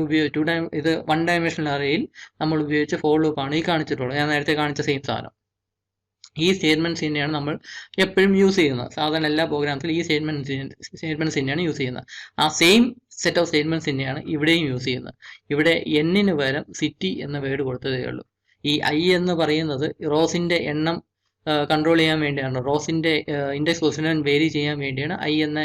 S1: ഇത് 1 ഡയമെൻഷണൽ അറേയിൽ നമ്മൾ ഉപയോഗിച്ച ഫോർ ലൂപ്പാണ് ഈ കാണിച്ചിട്ടുള്ളത്. ഞാൻ നേരത്തെ കാണിച്ച സെയിം സാധനം. ഈ സ്റ്റേറ്റ്മെന്റ്സ് തന്നെയാണ് നമ്മൾ എപ്പോഴും യൂസ് ചെയ്യുന്നത്. സാധാരണ എല്ലാ പ്രോഗ്രാംസിലും ഈ സ്റ്റേറ്റ്മെന്റ്സ് തന്നെയാണ് യൂസ് ചെയ്യുന്നത്. ആ സെയിം സെറ്റ് ഓഫ് സ്റ്റേറ്റ്മെന്റ്സ് തന്നെയാണ് ഇവിടെയും യൂസ് ചെയ്യുന്നത്. ഇവിടെ എന്നിന് പകരം സിറ്റി എന്ന വേർഡ് കൊടുത്തതേ ഉള്ളൂ. ഈ ഐ എന്ന് പറയുന്നത് റോസിന്റെ എണ്ണം കൺട്രോൾ ചെയ്യാൻ വേണ്ടിയാണ്, റോസിന്റെ ഇൻഡെക്സ് പൊസിഷൻ വേരി ചെയ്യാൻ വേണ്ടിയാണ് ഐ എന്ന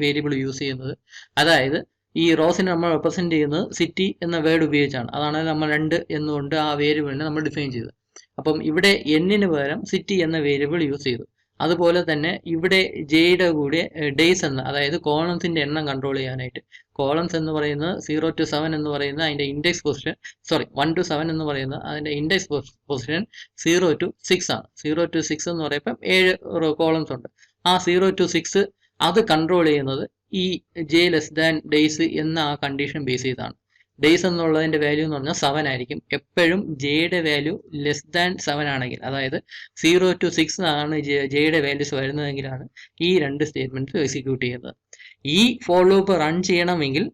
S1: വേരിയബിൾ യൂസ് ചെയ്യുന്നത്. അതായത് ഈ റോസിനെ നമ്മൾ റെപ്രസെന്റ് ചെയ്യുന്നത് സിറ്റി എന്ന വേർഡ് ഉപയോഗിച്ചാണ്. അതാണ് നമ്മൾ 2 എന്നുകൊണ്ട് ആ വേരിയബിളിനെ നമ്മൾ ഡിഫൈൻ ചെയ്തത്. അപ്പം ഇവിടെ എന്നിന് പകരം സിറ്റി എന്ന വേരിയബിൾ യൂസ് ചെയ്തു. അതുപോലെ തന്നെ ഇവിടെ ജെയുടെ കൂടെ ഡേയ്സ് എന്ന, അതായത് കോളംസിന്റെ എണ്ണം കൺട്രോൾ ചെയ്യാനായിട്ട്, കോളംസ് എന്ന് പറയുന്നത് 0 to 7 എന്ന് പറയുന്ന അതിന്റെ ഇൻഡെക്സ് പൊസിഷൻ 1 to 7 എന്ന് പറയുന്ന അതിന്റെ ഇൻഡെക്സ് പൊസിഷൻ 0 to 6 ആണ്. 0 to 6 എന്ന് പറയുമ്പോൾ 7 കോളംസ് ഉണ്ട്. ആ 0 to 6 അത് കൺട്രോൾ ചെയ്യുന്നത് ഈ ജെ ലെസ് ദാൻ ഡേയ്സ് എന്ന ആ കണ്ടീഷൻ ബേസ് ചെയ്താണ്. ഡേയ്സ് എന്നുള്ളതിന്റെ വാല്യൂ എന്ന് പറഞ്ഞാൽ 7 ആയിരിക്കും. എപ്പോഴും ജെയുടെ വാല്യൂ ലെസ് ദാൻ 7 ആണെങ്കിൽ, അതായത് 0 to 6 ആണ് ജെയുടെ വാല്യൂസ് വരുന്നതെങ്കിലാണ് ഈ 2 സ്റ്റേറ്റ്മെന്റ്സ് എക്സിക്യൂട്ട് ചെയ്യുന്നത്. ഈ ഫോർ ലൂപ്പ് റൺ ചെയ്യണമെങ്കിൽ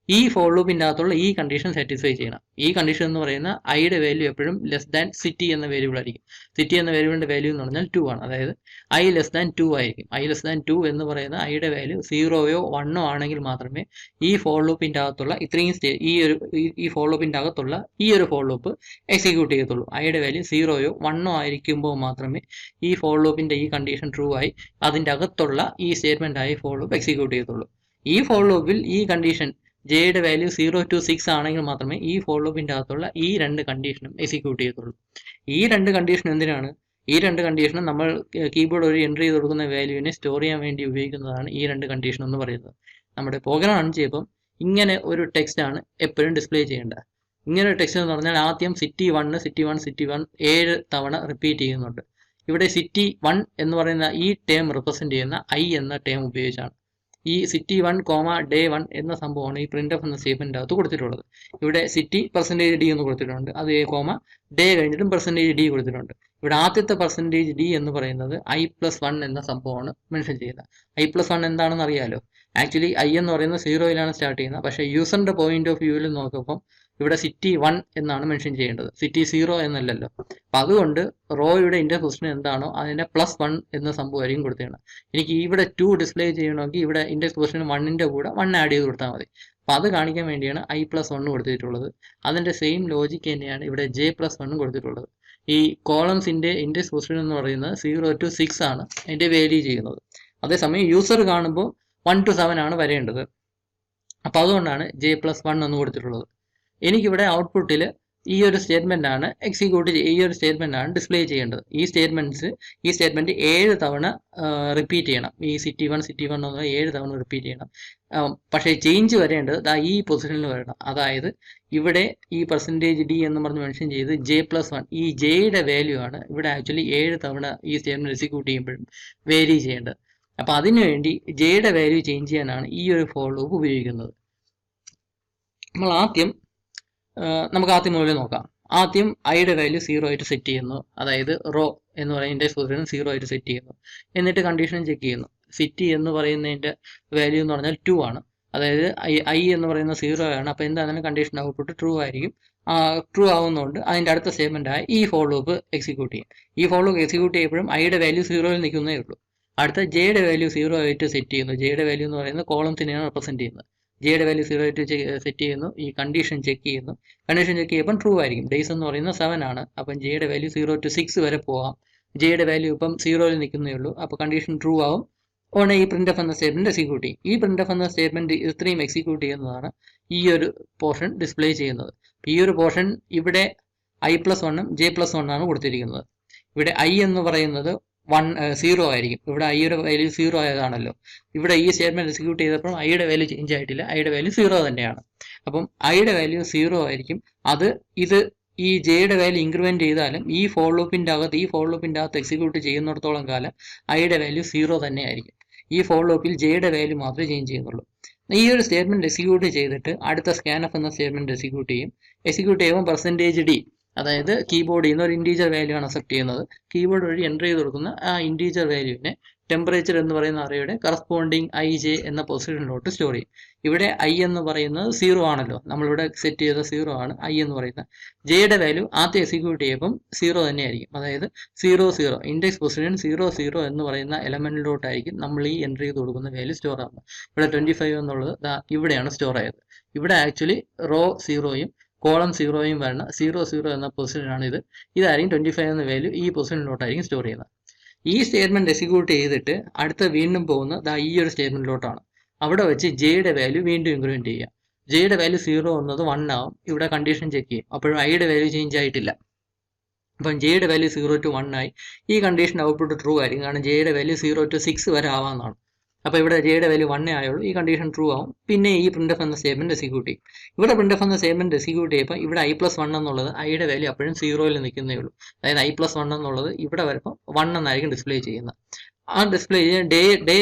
S1: ഈ ഫോർ ലൂപ്പിൻ്റെ അകത്തുള്ള ഈ കണ്ടീഷൻ സാറ്റിസ്ഫൈ ചെയ്യണം. ഈ കണ്ടീഷൻ എന്ന് പറയുന്ന ഐയുടെ വാല്യൂ എപ്പോഴും ലെസ് ദാൻ സിറ്റി എന്ന വേരിയബിൾ ആയിരിക്കും. സിറ്റി എന്ന വേരിയബിളിൻ്റെ വാല്യൂ എന്ന് പറഞ്ഞാൽ 2 ആണ്. അതായത് ഐ ലെസ് ദാൻ 2 ആയിരിക്കും. ഐ ലെസ് ദാൻ 2 എന്ന് പറയുന്ന ഐയുടെ വാല്യൂ 0യോ 1ഓ ആണെങ്കിൽ മാത്രമേ ഈ ഫോർ ലൂപ്പിൻ്റെ അകത്തുള്ള ഇത്രയും ഈ ഫോർ ലൂപ്പിൻ്റെ അകത്തുള്ള ഈ ഒരു ഫോർ ലൂപ്പ് എക്സിക്യൂട്ട് ചെയ്യത്തുള്ളൂ. ഐയുടെ വാല്യൂ 0യോ 1ഓ ആയിരിക്കുമ്പോൾ മാത്രമേ ഈ ഫോർ ലൂപ്പിൻ്റെ ഈ കണ്ടീഷൻ ട്രൂ ആയി അതിൻ്റെ അകത്തുള്ള ഈ സ്റ്റേറ്റ്മെൻ്റ് ആയി ഫോർ ലൂപ്പ് എക്സിക്യൂട്ട് ചെയ്യത്തുള്ളൂ. ഈ ഫോർ ലൂപ്പിൽ ഈ കണ്ടീഷൻ ജെയുടെ വാല്യൂ 0 to 6 ആണെങ്കിൽ മാത്രമേ ഈ ഫോർ ലൂപ്പിൻ്റെ അകത്തുള്ള ഈ രണ്ട് കണ്ടീഷനും എക്സിക്യൂട്ട് ചെയ്യത്തുള്ളൂ. ഈ രണ്ട് കണ്ടീഷൻ എന്തിനാണ്? ഈ രണ്ട് കണ്ടീഷനും നമ്മൾ കീബോർഡ് ഒരു എൻട്രി ചെയ്ത് കൊടുക്കുന്ന വാല്യൂവിനെ സ്റ്റോർ ചെയ്യാൻ വേണ്ടി ഉപയോഗിക്കുന്നതാണ് ഈ രണ്ട് കണ്ടീഷൻ എന്ന് പറയുന്നത്. നമ്മുടെ പ്രോഗ്രാം റൺ ചെയ്യുമ്പം ഇങ്ങനെ ഒരു ടെക്സ്റ്റ് ആണ് എപ്പോഴും ഡിസ്പ്ലേ ചെയ്യേണ്ടത്. ഇങ്ങനെ ഒരു ടെക്സ്റ്റ് എന്ന് പറഞ്ഞാൽ ആദ്യം സിറ്റി 1 7 തവണ റിപ്പീറ്റ് ചെയ്യുന്നുണ്ട്. ഇവിടെ സിറ്റി 1 എന്ന് പറയുന്ന ഈ ടേം റിപ്രസെന്റ് ചെയ്യുന്ന ഐ എന്ന ടേം ഉപയോഗിച്ചാണ്. ഈ സിറ്റി 1, ഡേ 1 എന്ന സംഭവമാണ് ഈ പ്രിന്റ് എഫ് എന്ന സ്റ്റേറ്റ്മെന്റ് അകത്ത് കൊടുത്തിട്ടുള്ളത്. ഇവിടെ സിറ്റി %d എന്ന് കൊടുത്തിട്ടുണ്ട്, അത് ഡേ കഴിഞ്ഞിട്ടും %d കൊടുത്തിട്ടുണ്ട്. ഇവിടെ ആദ്യത്തെ %d എന്ന് പറയുന്നത് i+1 എന്ന സംഭവമാണ് മെൻഷൻ ചെയ്യുന്നത്. i+1 എന്താണെന്ന് അറിയാലോ. ആക്ച്വലി ഐ എന്ന് പറയുന്നത് 0യിലാണ് സ്റ്റാർട്ട് ചെയ്യുന്നത്. പക്ഷേ യൂസറിന്റെ പോയിന്റ് ഓഫ് വ്യൂവിൽ നോക്കുമ്പോൾ ഇവിടെ സിറ്റി 1 എന്നാണ് മെൻഷൻ ചെയ്യേണ്ടത്, സിറ്റി 0 എന്നല്ലല്ലോ. അപ്പം അതുകൊണ്ട് റോയുടെ ഇൻഡെക്സ് പൊസിഷൻ എന്താണോ അതിന്റെ +1 എന്ന സംഭവമായിരിക്കും കൊടുത്തേണ്ടത്. എനിക്ക് ഇവിടെ 2 ഡിസ്പ്ലേ ചെയ്യണമെങ്കിൽ ഇവിടെ ഇൻഡെക്സ് പൊസിഷൻ 1ന്റെ കൂടെ 1 ആഡ് ചെയ്ത് കൊടുത്താൽ മതി. അപ്പം അത് കാണിക്കാൻ വേണ്ടിയാണ് i+1 കൊടുത്തിട്ടുള്ളത്. അതിന്റെ സെയിം ലോജിക്ക് തന്നെയാണ് ഇവിടെ j+1 കൊടുത്തിട്ടുള്ളത്. ഈ കോളംസിന്റെ ഇൻഡെക്സ് പൊസിഷൻ എന്ന് പറയുന്നത് 0 to 6 ആണ് അതിന്റെ വാല്യൂ ചെയ്യുന്നത്. അതേസമയം യൂസർ കാണുമ്പോൾ 1 to 7 ആണ് വരേണ്ടത്. അപ്പം അതുകൊണ്ടാണ് j+1 എന്ന് കൊടുത്തിട്ടുള്ളത്. എനിക്കിവിടെ ഔട്ട്പുട്ടിൽ ഈ ഒരു സ്റ്റേറ്റ്മെന്റ് ആണ് ഈ ഒരു സ്റ്റേറ്റ്മെന്റ് ആണ് ഡിസ്പ്ലേ ചെയ്യേണ്ടത്. ഈ സ്റ്റേറ്റ്മെന്റ് 7 തവണ റിപ്പീറ്റ് ചെയ്യണം. ഈ സിറ്റി 1 എന്ന് 7 തവണ റിപ്പീറ്റ് ചെയ്യണം. പക്ഷേ ചേഞ്ച് വരേണ്ടത് ഈ പൊസിഷനിൽ വരണം. അതായത് ഇവിടെ ഈ %d എന്ന് പറഞ്ഞ് മെൻഷൻ ചെയ്ത് j+1, ഈ ജെയുടെ വാല്യൂ ആണ് ഇവിടെ ആക്ച്വലി 7 തവണ ഈ സ്റ്റേറ്റ്മെന്റ് എക്സിക്യൂട്ട് ചെയ്യുമ്പോഴും വേരി ചെയ്യേണ്ടത്. അപ്പം അതിനുവേണ്ടി ജെയുടെ വാല്യൂ ചേഞ്ച് ചെയ്യാനാണ് ഈ ഒരു ഫോർ ലൂപ്പ് ഉപയോഗിക്കുന്നത്. നമുക്ക് ആദ്യം മുതലേ നോക്കാം. ആദ്യം ഐയുടെ വാല്യൂ 0 ആയിട്ട് സെറ്റ് ചെയ്യുന്നു. അതായത് റോ എന്ന് പറയുന്ന ഇൻഡെക്സ് പൊസിഷൻ 0 ആയിട്ട് സെറ്റ് ചെയ്യുന്നു. എന്നിട്ട് കണ്ടീഷൻ ചെക്ക് ചെയ്യുന്നു. സിറ്റി എന്ന് പറയുന്നതിന്റെ വാല്യൂ എന്ന് പറഞ്ഞാൽ 2 ആണ്. അതായത് ഐ എന്ന് പറയുന്ന 0 ആണ്. അപ്പോൾ എന്താണെങ്കിലും കണ്ടീഷൻ ഔട്ട്പുട്ട് ട്രൂ ആയിരിക്കും. ട്രൂ ആവുന്നതുകൊണ്ട് അതിൻ്റെ അടുത്ത സ്റ്റേറ്റ്മെന്റ് ആയി ഈ ഫോർ ലൂപ്പ് എക്സിക്യൂട്ട് ചെയ്യും. ഈ ഫോർ ലൂപ്പ് എക്സിക്യൂട്ട് ചെയ്യുമ്പോഴും ഐയുടെ വാല്യൂ 0യിൽ നിൽക്കുന്നേ ഉള്ളൂ. അടുത്ത ജെയുടെ വാല്യൂ 0 ആയിട്ട് സെറ്റ് ചെയ്യുന്നു. ജെയുടെ വാല്യൂ എന്ന് പറയുന്നത് കോളംസിനെയാണ് റെപ്രസെന്റ് ചെയ്യുന്നത്. ജെയുടെ വാല്യൂ 0 ആയിട്ട് സെറ്റ് ചെയ്യുന്നു. ഈ കണ്ടീഷൻ ചെക്ക് ചെയ്യുന്നു. കണ്ടീഷൻ ചെക്ക് ചെയ്യുമ്പോൾ ട്രൂ ആയിരിക്കും. ഡേയ്സ് എന്ന് പറയുന്നത് 7 ആണ്. അപ്പം ജെയുടെ വാല്യൂ 0 to 6 വരെ പോകാം. ജെയുടെ വാല്യൂ ഇപ്പം 0യിൽ നിൽക്കുന്നേ ഉള്ളൂ. അപ്പോൾ കണ്ടീഷൻ ട്രൂ ആവും. ഉടനെ ഈ പ്രിന്റ് എഫ് എന്ന സ്റ്റേറ്റ്മെന്റ് എക്സിക്യൂട്ട് ചെയ്യും. ഈ പ്രിന്റ് എഫ് എന്ന സ്റ്റേറ്റ്മെന്റ് ഇത്രയും എക്സിക്യൂട്ട് ചെയ്യുന്നതാണ് ഈ ഒരു പോർഷൻ ഡിസ്പ്ലേ ചെയ്യുന്നത്. ഈ ഒരു പോർഷൻ ഇവിടെ i+1ഉം j+1 ആണ് കൊടുത്തിരിക്കുന്നത്. ഇവിടെ ഐ എന്ന് പറയുന്നത് 0 ആയിരിക്കും. ഇവിടെ ഐയുടെ വാല്യൂ 0 ആയതാണല്ലോ. ഇവിടെ ഈ സ്റ്റേറ്റ്മെന്റ് എക്സിക്യൂട്ട് ചെയ്തപ്പോൾ ഐയുടെ വാല്യൂ ചേഞ്ച് ആയിട്ടില്ല. ഐയുടെ വാല്യൂ 0 തന്നെയാണ്. അപ്പം ഐയുടെ വാല്യൂ 0 ആയിരിക്കും. ഇത് ഈ ജെയുടെ വാല്യൂ ഇൻക്രിമെന്റ് ചെയ്താലും ഈ ഫോർ ലൂപ്പിന്റെ അകത്ത് എക്സിക്യൂട്ട് ചെയ്യുന്നിടത്തോളം കാലം ഐയുടെ വാല്യൂ 0 തന്നെ ആയിരിക്കും. ഈ ഫോർ ലൂപ്പിൽ ജെയുടെ വാല്യൂ മാത്രമേ ചേഞ്ച് ചെയ്യുന്നുള്ളൂ. ഈ ഒരു സ്റ്റേറ്റ്മെന്റ് എക്സിക്യൂട്ട് ചെയ്തിട്ട് അടുത്ത സ്കാൻഎഫ് എന്ന സ്റ്റേറ്റ്മെന്റ് എക്സിക്യൂട്ട് ചെയ്യും. എക്സിക്യൂട്ട് ചെയ്യുമ്പോൾ %d, അതായത് കീബോർഡിൽ നിന്ന് ഒരു ഇൻറ്റീജർ വാല്യൂ ആണ് അക്സെപ്റ്റ് ചെയ്യുന്നത്. കീബോർഡ് വഴി എൻ്റർ ചെയ്ത് കൊടുക്കുന്ന ആ ഇൻറ്റീജർ വാല്യൂവിനെ ടെമ്പറേച്ചർ എന്ന് പറയുന്ന അറേയുടെ കറസ്പോണ്ടിങ് ij എന്ന പൊസിഷനിലോട്ട് സ്റ്റോർ ചെയ്യും. ഇവിടെ ഐ എന്ന് പറയുന്നത് 0 ആണല്ലോ, നമ്മളിവിടെ സെറ്റ് ചെയ്ത 0 ആണ് ഐ എന്ന് പറയുന്നത്. ജെയുടെ വാല്യൂ ആദ്യം എക്സിക്യൂട്ട് ചെയ്യുമ്പം 0 തന്നെയായിരിക്കും. അതായത് 0 ഇൻഡെക്സ് പൊസിഷൻ 0 എന്ന് പറയുന്ന എലമെന്റിലോട്ടായിരിക്കും നമ്മൾ ഈ എൻ്റർ ചെയ്ത് കൊടുക്കുന്ന വാല്യൂ സ്റ്റോർ ആകുന്നത്. ഇവിടെ 25 എന്നുള്ളത് ഇവിടെയാണ് സ്റ്റോർ ആയത്. ഇവിടെ ആക്ച്വലി റോ 0യും കോളം 0യും വരണ 0 എന്ന പൊസിഷനാണ് ഇത്. ഇതായിരിക്കും 25 എന്ന വാല്യൂ ഈ പൊസിഷനിലോട്ടായിരിക്കും സ്റ്റോർ ചെയ്യുന്നത്. ഈ സ്റ്റേറ്റ്മെന്റ് എക്സിക്യൂട്ട് ചെയ്തിട്ട് അടുത്ത വീണ്ടും പോകുന്നത് ഈ ഒരു സ്റ്റേറ്റ്മെന്റിലോട്ടാണ്. അവിടെ വെച്ച് ജെയുടെ വാല്യൂ വീണ്ടും ഇൻക്രിമെന്റ് ചെയ്യുക. ജെയുടെ വാല്യൂ 0 എന്നത് 1 ആവും. ഇവിടെ കണ്ടീഷൻ ചെക്ക് ചെയ്യും. അപ്പോഴും ഐയുടെ വാല്യൂ ചേഞ്ച് ആയിട്ടില്ല. അപ്പം ജെയുടെ വാല്യൂ 0 to 1 ആയി. ഈ കണ്ടീഷൻ ഔട്ട്പുട്ട് ട്രൂ ആയിരിക്കും. കാരണം ജെയുടെ വാല്യൂ 0 to 6 വരെ ആവാമെന്നാണ്. അപ്പോൾ ഇവിടെ ജെയുടെ വാല്യൂ 1 ആയുള്ളൂ. ഈ കണ്ടീഷൻ ട്രൂ ആവും. പിന്നെ ഈ പ്രിന്റ് എഫ് എന്ന സ്റ്റേറ്റ്മെന്റ് എക്സിക്യൂട്ട് ചെയ്യും. ഇവിടെ പ്രിന്റ് എഫ് എന്ന സ്റ്റേറ്റ്മെന്റ് എക്സിക്യൂട്ട് ചെയ്യുമ്പോൾ ഇവിടെ i+1 എന്നുള്ളത് ഐയുടെ വാല്യൂ അപ്പോഴും 0യിൽ നിൽക്കുന്നേ ഉള്ളൂ. അതായത് i+1 എന്നുള്ളത് ഇവിടെ വരുമ്പോൾ 1 എന്നായിരിക്കും ഡിസ്പ്ലേ ചെയ്യുന്നത്. ആ ഡിസ്പ്ലേ ഡേ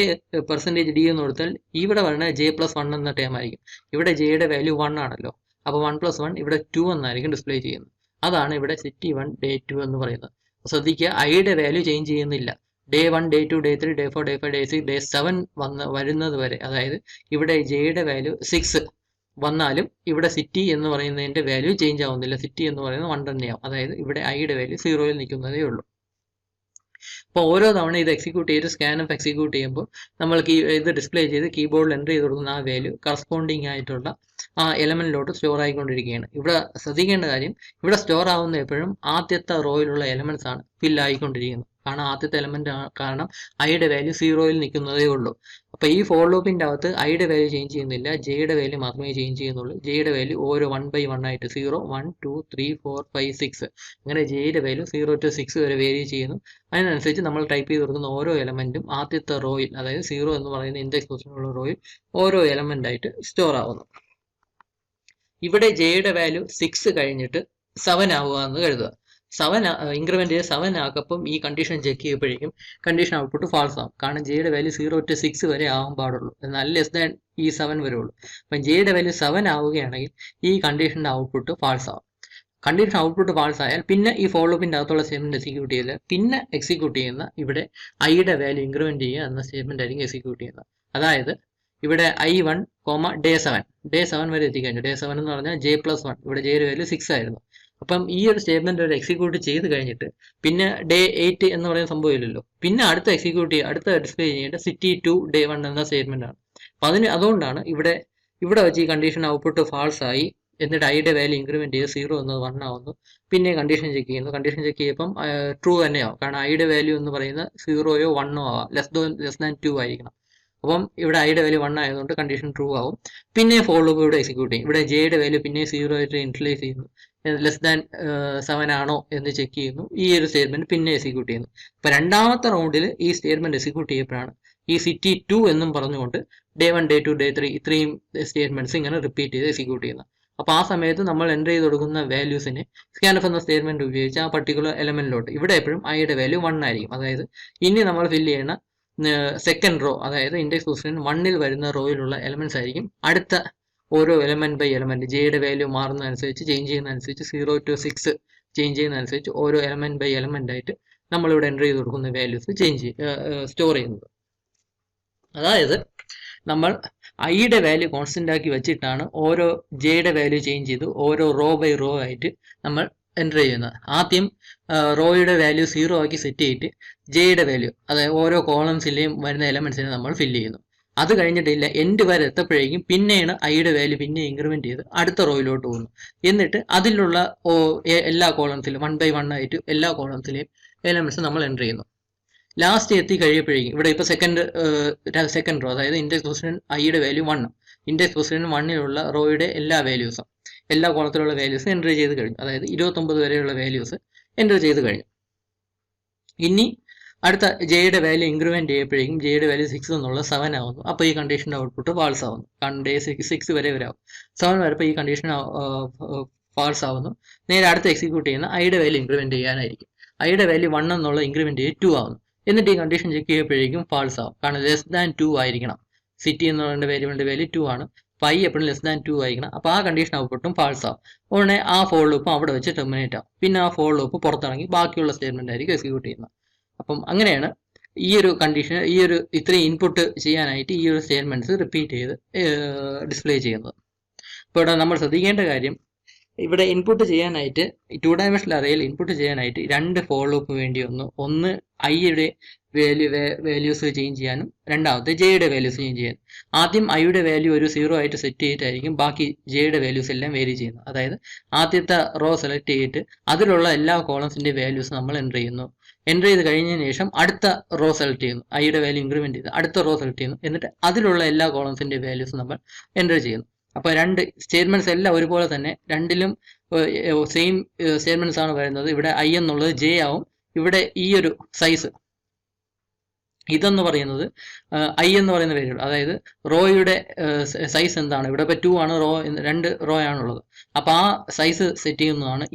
S1: %d എന്ന് കൊടുത്താൽ ഇവിടെ വരുന്ന j+1 എന്ന ടേം ആയിരിക്കും. ഇവിടെ ജെയുടെ വാല്യൂ 1 ആണല്ലോ. അപ്പോൾ 1+1 ഇവിടെ 2 എന്നായിരിക്കും ഡിസ്പ്ലേ ചെയ്യുന്നത്. അതാണ് ഇവിടെ സിറ്റി 1 ഡേ 2 എന്ന് പറയുന്നത്. ശ്രദ്ധിക്കുക, ഐയുടെ വാല്യൂ ചേഞ്ച് ചെയ്യുന്നില്ല. Day 1, day 2, day 3, day 4, day 5, day 6, day 7 വരുന്നത് വരെ, അതായത് ഇവിടെ ജെയുടെ വാല്യൂ 6 വന്നാലും ഇവിടെ സിറ്റി എന്ന് പറയുന്നതിന്റെ വാല്യൂ ചേഞ്ച് ആവുന്നില്ല. സിറ്റി എന്ന് പറയുന്നത് 1 തന്നെയാവും. അതായത് ഇവിടെ ഐയുടെ വാല്യൂ 0യിൽ നിൽക്കുന്നതേ ഉള്ളൂ. അപ്പോൾ ഓരോ തവണ ഇത് എക്സിക്യൂട്ട് ചെയ്ത് സ്കാൻ ഓഫ് എക്സിക്യൂട്ട് ചെയ്യുമ്പോൾ നമ്മൾ ഇത് ഡിസ്പ്ലേ ചെയ്ത് കീബോർഡിൽ എൻ്റർ ചെയ്ത് കൊടുക്കുന്ന ആ വാല്യൂ കറസ്പോണ്ടിങ് ആയിട്ടുള്ള ആ എലമെന്റിലോട്ട് സ്റ്റോർ ആയിക്കൊണ്ടിരിക്കുകയാണ്. ഇവിടെ ശ്രദ്ധിക്കേണ്ട കാര്യം, ഇവിടെ സ്റ്റോർ ആവുന്ന എപ്പോഴും ആദ്യത്തെ റോയിലുള്ള എലമെന്റ്സ് ആണ് ഫിൽ ആയിക്കൊണ്ടിരിക്കുന്നത്. കാരണം ആദ്യത്തെ എലമെന്റ് കാരണം ഐയുടെ വാല്യൂ 0യിൽ നിൽക്കുന്നതേ ഉള്ളൂ. അപ്പോൾ ഈ ഫോർ ലൂപ്പിന്റെ അകത്ത് ഐയുടെ വാല്യൂ ചേഞ്ച് ചെയ്യുന്നില്ല, ജെയുടെ വാല്യൂ മാത്രമേ ചേഞ്ച് ചെയ്യുന്നുള്ളൂ. ജെയുടെ വാല്യൂ ഓരോ 1 by 1 ആയിട്ട് 0, 1, 2, 3, 4, 5, 6 അങ്ങനെ ജെയുടെ വാല്യൂ 0 to 6 വരെ വേരി ചെയ്യുന്നു. അതിനനുസരിച്ച് നമ്മൾ ടൈപ്പ് ചെയ്ത് കൊടുക്കുന്ന ഓരോ എലമെന്റും ആദ്യത്തെ റോയിൽ, അതായത് 0 എന്ന് പറയുന്ന ഇൻഡെക്സ് പൊസിഷനുള്ള റോയിൽ ഓരോ എലമെന്റ് ആയിട്ട് സ്റ്റോർ ആവുന്നു. ഇവിടെ ജെയുടെ വാല്യൂ 6 കഴിഞ്ഞിട്ട് 7 ആവുക എന്ന് കരുതുക. 7 ഇൻക്രിമെന്റ് ചെയ്ത് 7 ആക്കപ്പം ഈ കണ്ടീഷൻ ചെക്ക് ചെയ്യുമ്പോഴേക്കും കണ്ടീഷൻ ഔട്ട്പുട്ട് ഫാൾസ് ആവും. കാരണം ജെയുടെ വാല്യൂ 0 to 6 വരെ ആവാൻ പാടുള്ളൂ, എന്നാൽ ലെസ് ദാൻ ഈ 7 വരെ ഉള്ളൂ. അപ്പം ജെയുടെ വാല്യൂ 7 ആവുകയാണെങ്കിൽ ഈ കണ്ടീഷന്റെ ഔട്ട്പുട്ട് ഫാൾസ് ആവും. കണ്ടീഷൻ ഔട്ട്പുട്ട് ഫാൾസ് ആയാൽ പിന്നെ ഈ ഫോർ ലൂപ്പിന്റെ അകത്തുള്ള സ്റ്റേറ്റ്മെന്റ് എക്സിക്യൂട്ട് ചെയ്ത് പിന്നെ എക്സിക്യൂട്ട് ചെയ്യുന്ന ഇവിടെ ഐയുടെ വാല്യൂ ഇൻക്രിമെന്റ് ചെയ്യുക എന്ന സ്റ്റേറ്റ്മെന്റ് ആയിരിക്കും എക്സിക്യൂട്ട് ചെയ്യുന്നത്. അതായത് ഇവിടെ I1, ഡേ 7 വരെ എത്തിക്കഴിഞ്ഞു. ഡേ 7 എന്ന് പറഞ്ഞാൽ J+1, ഇവിടെ ജെയുടെ വാല്യൂ 6 ആയിരുന്നു. അപ്പം ഈ ഒരു സ്റ്റേറ്റ്മെന്റ് ഒരു എക്സിക്യൂട്ട് ചെയ്ത് കഴിഞ്ഞിട്ട് പിന്നെ ഡേ 8 എന്ന് പറയുന്ന സംഭവമില്ലല്ലോ. പിന്നെ അടുത്ത ഡിസ്പ്ലേ ചെയ്യേണ്ട സിറ്റി 2 day 1 എന്ന സ്റ്റേറ്റ്മെന്റ് ആണ്. അപ്പം അതുകൊണ്ടാണ് ഇവിടെ വെച്ച് ഈ കണ്ടീഷൻ ഔട്ട്പുട്ട് ഫാൾസ് ആയി. എന്നിട്ട് ഐയുടെ വാല്യൂ ഇൻക്രിമെന്റ് ചെയ്ത് 0 എന്നത് 1 ആവുന്നു. പിന്നെ കണ്ടീഷൻ ചെക്ക് ചെയ്യുന്നു. കണ്ടീഷൻ ചെക്ക് ചെയ്യുമ്പം ട്രൂ തന്നെയാവും. കാരണം ഐയുടെ വാല്യൂ എന്ന് പറയുന്നത് 0യോ 1ഓ ആവാം, ലെസ് ദാൻ 2 ആയിരിക്കണം. അപ്പം ഇവിടെ ഐയുടെ വാല്യൂ 1 ആയതുകൊണ്ട് കണ്ടീഷൻ ട്രൂ ആവും. പിന്നെ ഫോർ ലൂപ്പ് ഇവിടെ എക്സിക്യൂട്ട് ചെയ്യും. ഇവിടെ ജെയുടെ വാല്യൂ പിന്നെ 0 ആയിട്ട് ഇൻട്രലൈസ് ചെയ്യുന്നു. ലെസ് ദാൻ 7 ആണോ എന്ന് ചെക്ക് ചെയ്യുന്നു. ഈ ഒരു സ്റ്റേറ്റ്മെന്റ് പിന്നെ എക്സിക്യൂട്ട് ചെയ്യുന്നു. അപ്പൊ രണ്ടാമത്തെ റൗണ്ടിൽ ഈ സ്റ്റേറ്റ്മെന്റ് എക്സിക്യൂട്ട് ചെയ്യപ്പോഴാണ് ഈ സിറ്റി 2 എന്നും പറഞ്ഞുകൊണ്ട് ഡേ 1, ഡേ 2, ഡേ 3 ഇത്രയും സ്റ്റേറ്റ്മെന്റ്സ് ഇങ്ങനെ റിപ്പീറ്റ് ചെയ്ത് എക്സിക്യൂട്ട് ചെയ്യുന്നത്. അപ്പോൾ ആ സമയത്ത് നമ്മൾ എൻ്റർ ചെയ്ത് കൊടുക്കുന്ന വാല്യൂസിനെ സ്കാൻഎഫ് എന്ന സ്റ്റേറ്റ്മെന്റ് ഉപയോഗിച്ച് ആ പർട്ടിക്കുലർ എലമെന്റിലോട്ട് ഇവിടെ എപ്പോഴും ഐയുടെ വാല്യൂ 1 ആയിരിക്കും. അതായത് ഇനി നമ്മൾ ഫില്ല് ചെയ്യുന്ന സെക്കൻഡ് റോ, അതായത് ഇൻഡെക്സ് പൊസിഷൻ 1ൽ വരുന്ന റോയിലുള്ള എലമെന്റ്സ് ആയിരിക്കും അടുത്ത ഓരോ എലമെന്റ് ബൈ എലമെന്റ് ജെയുടെ വാല്യൂ മാറുന്നതനുസരിച്ച് ചേഞ്ച് ചെയ്യുന്നതനുസരിച്ച് 0 to 6 ചേഞ്ച് ചെയ്യുന്നതനുസരിച്ച് ഓരോ എലമെന്റ് ബൈ എലമെന്റ് ആയിട്ട് നമ്മളിവിടെ എൻ്റർ ചെയ്ത് കൊടുക്കുന്ന വാല്യൂസ് സ്റ്റോർ ചെയ്യുന്നത്. അതായത് നമ്മൾ ഐയുടെ വാല്യൂ കോൺസ്റ്റന്റ് ആക്കി വെച്ചിട്ടാണ് ഓരോ ജെയുടെ വാല്യൂ ചേഞ്ച് ചെയ്ത് ഓരോ റോ ബൈ റോ ആയിട്ട് നമ്മൾ എൻ്റർ ചെയ്യുന്നത്. ആദ്യം റോയുടെ വാല്യൂ 0 ആക്കി സെറ്റ് ചെയ്തിട്ട് ജെയുടെ വാല്യൂ, അതായത് ഓരോ കോളംസിലെയും വരുന്ന എലമെന്റ്സിനെ നമ്മൾ ഫില്ല് ചെയ്യുന്നു. അത് കഴിഞ്ഞിട്ടില്ല എൻഡ് വരെ എത്തപ്പോഴേക്കും പിന്നെയാണ് ഐയുടെ വാല്യൂ പിന്നെ ഇൻക്രിമെന്റ് ചെയ്ത് അടുത്ത റോയിലോട്ട് പോകുന്നു. എന്നിട്ട് അതിലുള്ള എല്ലാ കോളംസിലും 1 by 1 ആയിട്ട് എല്ലാ കോളംസിലെയും എലമെന്റ്സ് നമ്മൾ എൻ്റർ ചെയ്യുന്നു. ലാസ്റ്റ് എത്തി കഴിയപ്പോഴേക്കും ഇവിടെ ഇപ്പോൾ സെക്കൻഡ് റോ, അതായത് ഇൻഡെക്സ് പൊസിഷൻ ഐയുടെ വാല്യൂ 1, ഇൻഡെക്സ് പൊസിഷൻ 1ലുള്ള റോയുടെ എല്ലാ വാല്യൂസും എല്ലാ കോളത്തിലുള്ള വാല്യൂസും എൻ്റർ ചെയ്ത് കഴിഞ്ഞു. അതായത് 29 വരെയുള്ള വാല്യൂസ് എൻ്റർ ചെയ്ത് കഴിഞ്ഞു. ഇനി അടുത്ത ജെയുടെ വാല്യൂ ഇൻക്രിമെന്റ് ചെയ്യപ്പോഴേക്കും ജെയുടെ വാല്യൂ 6 എന്നുള്ള 7 ആവുന്നു. അപ്പോൾ ഈ കണ്ടീഷൻ്റെ ഔട്ട്പുട്ട് ഫാൾസ് ആവുന്നു. കാരണം ഡേ 6 വരെ വരാവും. 7 വരപ്പോൾ ഈ കണ്ടീഷൻ ഫാൾസ് ആവുന്നു. നേരെ അടുത്ത് എക്സിക്യൂട്ട് ചെയ്യുന്ന ഐയുടെ വാല്യൂ ഇൻക്രിമെന്റ് ചെയ്യാനായിരിക്കും. ഐയുടെ വാല്യൂ 1 എന്നുള്ള ഇൻക്രിമെന്റ് ചെയ്ത് 2 ആവുന്നു. എന്നിട്ട് ഈ കണ്ടീഷൻ ചെക്ക് ചെയ്യുമ്പോഴേക്കും ഫാൾസ് ആവും. കാരണം ലെസ് ദാൻ 2 ആയിരിക്കണം. സിറ്റി എന്ന് പറയുന്ന വേരിയബിളിന്റെ വാല്യൂ 2 ആണ്. അപ്പോൾ ഐ എപ്പോഴും ലെസ് ദാൻ 2 ആയിരിക്കണം. അപ്പോൾ ആ കണ്ടീഷൻ ഔട്ട്പുട്ടും ഫാൾസ് ആവും. ഉടനെ ആ ഫോർ ലൂപ്പും അവിടെ വെച്ച് ടെർമിനേറ്റ് ആവും. പിന്നെ ആ ഫോർ ലൂപ്പ് പുറത്തിറങ്ങി ബാക്കിയുള്ള സ്റ്റേറ്റ്മെന്റ് ആയിരിക്കും എക്സിക്യൂട്ട് ചെയ്യുന്നത്. അപ്പം അങ്ങനെയാണ് ഈ ഒരു കണ്ടീഷൻ ഇത്രയും ഇൻപുട്ട് ചെയ്യാനായിട്ട് ഈ ഒരു സ്റ്റേറ്റ്മെന്റ്സ് റിപ്പീറ്റ് ചെയ്ത് ഡിസ്പ്ലേ ചെയ്യുന്നത്. ഇപ്പോൾ ഇവിടെ നമ്മൾ ശ്രദ്ധിക്കേണ്ട കാര്യം, ഇവിടെ ഇൻപുട്ട് ചെയ്യാനായിട്ട് 2 dimensional അറേയിൽ ഇൻപുട്ട് ചെയ്യാനായിട്ട് 2 ഫോർ ലൂപ്പ് വേണ്ടി വന്നു. ഒന്ന് ഐയുടെ വാല്യൂസ് ചേഞ്ച് ചെയ്യാനും രണ്ടാമത്തെ ജെയുടെ വാല്യൂസ് ചേഞ്ച് ചെയ്യാനും. ആദ്യം ഐയുടെ വാല്യൂ ഒരു 0 ആയിട്ട് സെറ്റ് ചെയ്തിട്ടായിരിക്കും ബാക്കി ജെയുടെ വാല്യൂസ് എല്ലാം വേരി ചെയ്യുന്നത്. അതായത് ആദ്യത്തെ റോ സെലക്ട് ചെയ്തിട്ട് അതിലുള്ള എല്ലാ കോളംസിന്റെ വാല്യൂസ് നമ്മൾ എൻ്റർ ചെയ്യുന്നു. എൻ്റർ ചെയ്ത് കഴിഞ്ഞതിന് ശേഷം അടുത്ത റോ സെലക്ട് ചെയ്യുന്നു. ഐയുടെ വാല്യൂ ഇൻക്രിമെന്റ് ചെയ്ത് അടുത്ത റോ സെലക്ട് ചെയ്യുന്നു. എന്നിട്ട് അതിലുള്ള എല്ലാ കോളംസിന്റെ വാല്യൂസ് നമ്മൾ എൻ്റർ ചെയ്യുന്നു. അപ്പോൾ 2 സ്റ്റേറ്റ്മെന്റ്സ് എല്ലാം ഒരുപോലെ തന്നെ, രണ്ടിലും സെയിം സ്റ്റേറ്റ്മെന്റ്സ് ആണ് വരുന്നത്. ഇവിടെ ഐ എന്നുള്ളത് ജെ ആവും. ഇവിടെ ഈ ഒരു സൈസ് ഇതെന്ന് പറയുന്നത് ഐ എന്ന് പറയുന്ന വേരിയബിൾ, അതായത് റോയുടെ സൈസ് എന്താണ്, ഇവിടെ ഇപ്പോൾ 2 ആണ്, 2 റോ ആണുള്ളത്. അപ്പോൾ ആ സൈസ് സെറ്റ് ചെയ്യുന്നതാണ്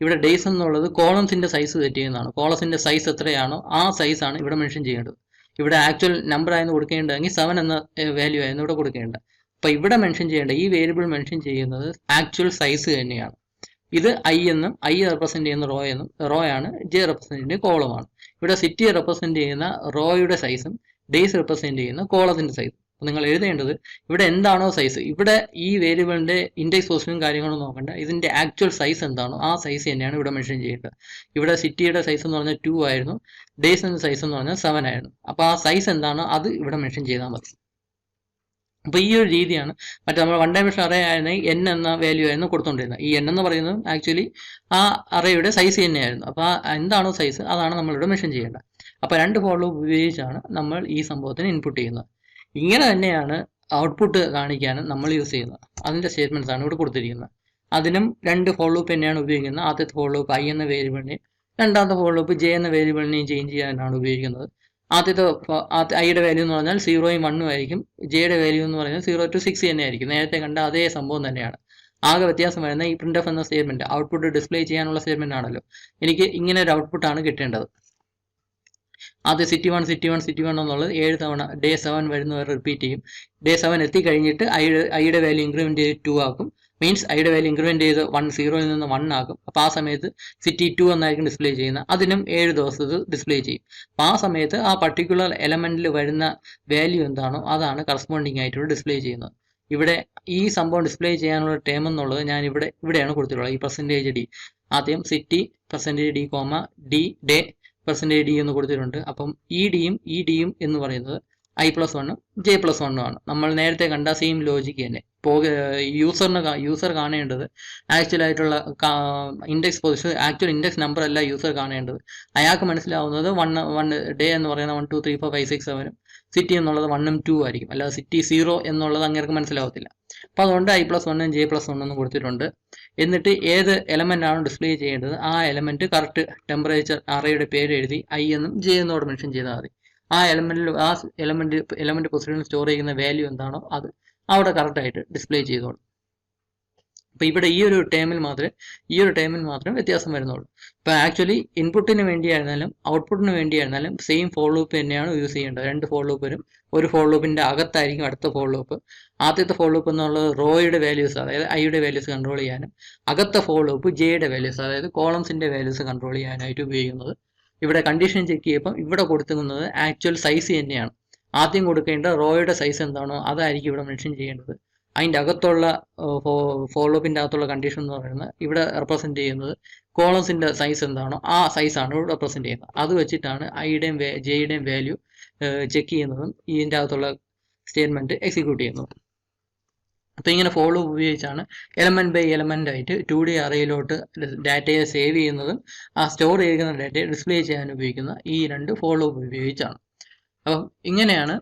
S1: ഇവിടെ ഡേയ്സ് എന്നുള്ളത് കോളംസിന്റെ സൈസ് സെറ്റ് ചെയ്യുന്നതാണ്. കോളംസിന്റെ സൈസ് എത്രയാണോ ആ സൈസാണ് ഇവിടെ മെൻഷൻ ചെയ്യേണ്ടത്. ഇവിടെ ആക്ച്വൽ നമ്പർ ആയിരുന്നു കൊടുക്കേണ്ടതെങ്കിൽ 7 എന്ന വാല്യൂ ആയിരുന്നു ഇവിടെ കൊടുക്കേണ്ടത്. അപ്പോൾ ഇവിടെ മെൻഷൻ ചെയ്യേണ്ട ഈ വേരിയബിൾ മെൻഷൻ ചെയ്യുന്നത് ആക്ച്വൽ സൈസ് തന്നെയാണ്. ഇത് ഐ എന്നും ഐ റെപ്രസെന്റ് ചെയ്യുന്ന റോ ആണ്, ജെ റെപ്രസെന്റ് ചെയ്യുന്ന കോളമാണ്. ഇവിടെ സിറ്റി റെപ്രസെന്റ് ചെയ്യുന്ന റോയുടെ സൈസും ഡേയ്സ് റെപ്രസെന്റ് ചെയ്യുന്ന കോളത്തിന്റെ സൈസും. അപ്പോൾ നിങ്ങൾ എഴുതേണ്ടത് ഇവിടെ എന്താണോ സൈസ്, ഇവിടെ ഈ വേരിയബിളിൻ്റെ ഇൻഡെക്സ് പൊസിഷനും കാര്യങ്ങളും നോക്കണ്ട, ഇതിൻ്റെ ആക്ച്വൽ സൈസ് എന്താണോ ആ സൈസ് തന്നെയാണ് ഇവിടെ മെൻഷൻ ചെയ്യേണ്ടത്. ഇവിടെ സിറ്റിയുടെ സൈസ് എന്ന് പറഞ്ഞാൽ 2 ആയിരുന്നു, ഡേയ്സിൻ്റെ സൈസ് എന്ന് പറഞ്ഞാൽ 7 ആയിരുന്നു. അപ്പോൾ ആ സൈസ് എന്താണോ അത് ഇവിടെ മെൻഷൻ ചെയ്താൽ മതി. അപ്പോൾ ഈ ഒരു രീതിയാണ് മറ്റേ നമ്മൾ വൺ ഡയമെൻഷൻ അറേ ആയിരുന്നെങ്കിൽ n എന്ന വാല്യൂ ആയിരുന്നു കൊടുത്തുകൊണ്ടിരുന്നത്. ഈ n എന്ന് പറയുന്നത് ആക്ച്വലി ആ അറേയുടെ സൈസ് തന്നെയായിരുന്നു. അപ്പോൾ എന്താണോ സൈസ് അതാണ് നമ്മളിവിടെ മെൻഷൻ ചെയ്യേണ്ടത്. അപ്പോൾ 2 ഫോർ ലൂപ്പ് ഉപയോഗിച്ചാണ് നമ്മൾ ഈ സംഭവത്തിന് ഇൻപുട്ട് ചെയ്യുന്നത്. ഇങ്ങനെ തന്നെയാണ് ഔട്ട്പുട്ട് കാണിക്കാനും നമ്മൾ യൂസ് ചെയ്യുന്നത്. അതിൻ്റെ സ്റ്റേറ്റ്മെൻറ്റ്സ് ആണ് ഇവിടെ കൊടുത്തിരിക്കുന്നത്. അതിനും 2 ഫോർ ലൂപ്പ് തന്നെയാണ് ഉപയോഗിക്കുന്നത്. ആദ്യത്തെ ഫോർ ലൂപ്പ് i എന്ന വേരിയബിളിനെയും രണ്ടാമത്തെ ഫോർ ലൂപ്പ് j എന്ന വേരിയബിളിനെയും ചേഞ്ച് ചെയ്യാനാണ് ഉപയോഗിക്കുന്നത്. ആദ്യത്തെ ഐയുടെ വാല്യൂ എന്ന് പറഞ്ഞാൽ 0യും 1ഉം ആയിരിക്കും, ജെയുടെ വാല്യൂ എന്ന് പറഞ്ഞാൽ 0 to 6 തന്നെ ആയിരിക്കും. നേരത്തെ കണ്ട അതേ സംഭവം തന്നെയാണ്. ആകെ വ്യത്യാസം വരുന്ന ഈ printf എന്ന സ്റ്റേറ്റ്മെന്റ് ഔട്ട്പുട്ട് ഡിസ്പ്ലേ ചെയ്യാനുള്ള സ്റ്റേറ്റ്മെന്റ് ആണല്ലോ. എനിക്ക് ഇങ്ങനെ ഒരു ഔട്ട്പുട്ടാണ് കിട്ടേണ്ടത്. ആദ്യം സിറ്റി 1 എന്നുള്ളത് 7 തവണ ഡേ 7 വരുന്നവരെ റിപ്പീറ്റ് ചെയ്യും. ഡേ 7 എത്തിക്കഴിഞ്ഞിട്ട് ഐയുടെ വാല്യൂ ഇൻക്രിമെന്റ് ചെയ്ത് 2 ആക്കും. മീൻസ് ഐയുടെ വാല്യൂ ഇൻക്രിമെന്റ് ചെയ്ത് 0യിൽ നിന്ന് 1 ആക്കും. അപ്പോൾ ആ സമയത്ത് സിറ്റി 2 എന്നായിരിക്കും ഡിസ്പ്ലേ ചെയ്യുന്നത്. അതിനും 7 ദിവസത്ത് ഡിസ്പ്ലേ ചെയ്യും. അപ്പോൾ ആ സമയത്ത് ആ പർട്ടിക്കുലർ എലമെന്റിൽ വരുന്ന വാല്യൂ എന്താണോ അതാണ് കറസ്പോണ്ടിങ് ആയിട്ട് ഡിസ്പ്ലേ ചെയ്യുന്നത്. ഇവിടെ ഈ സംഭവം ഡിസ്പ്ലേ ചെയ്യാനുള്ള ടേം എന്നുള്ളത് ഞാൻ ഇവിടെയാണ് കൊടുത്തിട്ടുള്ളത്. ഈ %d ആദ്യം city %d, d day %d എന്ന് കൊടുത്തിട്ടുണ്ട്. അപ്പം ഈ ഡിയും എന്ന് പറയുന്നത് i+1ഉം j+1ഉം ആണ്. നമ്മൾ നേരത്തെ കണ്ട സെയിം ലോജിക്ക് തന്നെ. യൂസർ കാണേണ്ടത് ആക്ച്വൽ ആയിട്ടുള്ള index position, actual index number അല്ല യൂസർ കാണേണ്ടത്. അയാൾക്ക് മനസ്സിലാവുന്നത് 1 ഡേ എന്ന് പറയുന്ന 1 2 3 4 5 6 7ഉം സിറ്റി എന്നുള്ളത് 1ഉം 2 ആയിരിക്കും. അല്ലാതെ സിറ്റി 0 എന്നുള്ളത് അങ്ങേർക്ക് മനസ്സിലാവത്തില്ല. അപ്പോൾ അതുകൊണ്ട് i+1ഉം j+1 എന്ന് കൊടുത്തിട്ടുണ്ട്. എന്നിട്ട് ഏത് എലമെന്റ് ആണ് ഡിസ്പ്ലേ ചെയ്യേണ്ടത് ആ എലമെന്റ് കറക്റ്റ് ടെമ്പറേച്ചർ അറേയുടെ പേര് എഴുതി i എന്നും j എന്നോട് മെൻഷൻ ചെയ്താൽ മതി. ആ എലമെന്റ് പൊസിഷനിൽ സ്റ്റോർ ചെയ്യുന്ന വാല്യൂ എന്താണോ അത് അവിടെ കറക്റ്റായിട്ട് ഡിസ്പ്ലേ ചെയ്തോളും. അപ്പോൾ ഇവിടെ ഈ ഒരു ടേമിൽ മാത്രമേ വ്യത്യാസം വരുന്നുള്ളൂ. ഇപ്പോൾ ആക്ച്വലി ഇൻപുട്ടിന് വേണ്ടിയായിരുന്നാലും ഔട്ട്പുട്ടിന് വേണ്ടിയായിരുന്നാലും സെയിം ഫോർ ലൂപ്പ് തന്നെയാണ് യൂസ് ചെയ്യേണ്ടത്. 2 ഫോർ ലൂപ്പ് വരും. ഒരു ഫോർ ലൂപ്പിൻ്റെ അകത്തായിരിക്കും അടുത്ത ഫോർ ലൂപ്പ്. ആദ്യത്തെ ഫോർ ലൂപ്പ് എന്നുള്ളത് റോയുടെ വാല്യൂസ്, അതായത് ഐയുടെ വാല്യൂസ് കൺട്രോൾ ചെയ്യാനും, അകത്തെ ഫോർ ലൂപ്പ് ജെയുടെ വാല്യൂസ്, അതായത് കോളംസിൻ്റെ വാല്യൂസ് കൺട്രോൾ ചെയ്യാനായിട്ട് ഉപയോഗിക്കുന്നത്. ഇവിടെ കണ്ടീഷൻ ചെക്ക് ചെയ്യുമ്പോൾ ഇവിടെ കൊടുക്കുന്നത് ആക്ച്വൽ സൈസ് തന്നെയാണ്. ആദ്യം കൊടുക്കേണ്ട റോയുടെ സൈസ് എന്താണോ അതായിരിക്കും ഇവിടെ മെൻഷൻ ചെയ്യേണ്ടത്. അതിൻ്റെ അകത്തുള്ള ഫോർ ലൂപ്പിൻ്റെ അകത്തുള്ള കണ്ടീഷൻ എന്ന് പറയുന്നത് ഇവിടെ റെപ്രസെൻറ്റ് ചെയ്യുന്നത് കോളംസിൻ്റെ സൈസ് എന്താണോ ആ സൈസാണ് ഇവിടെ റെപ്രസെൻറ്റ് ചെയ്യുന്നത്. അത് വെച്ചിട്ടാണ് ഐയുടെയും ജെയുടെയും വാല്യൂ ചെക്ക് ചെയ്യുന്നതും ഇതിൻ്റെ അകത്തുള്ള സ്റ്റേറ്റ്മെൻറ്റ് എക്സിക്യൂട്ട് ചെയ്യുന്നതും. അപ്പോൾ ഇങ്ങനെ ഫോർ ലൂപ്പ് ഉപയോഗിച്ചാണ് എലമെന്റ് ബൈ എലമെന്റ് ആയിട്ട് 2D അറേയിലോട്ട് ഡാറ്റയെ സേവ് ചെയ്യുന്നതും ആ സ്റ്റോർ ചെയ്യുന്ന ഡാറ്റയെ ഡിസ്പ്ലേ ചെയ്യാൻ ഉപയോഗിക്കുന്ന ഈ 2 ഫോർ ലൂപ്പ് ഉപയോഗിച്ചാണ്. അപ്പം ഇങ്ങനെയാണ്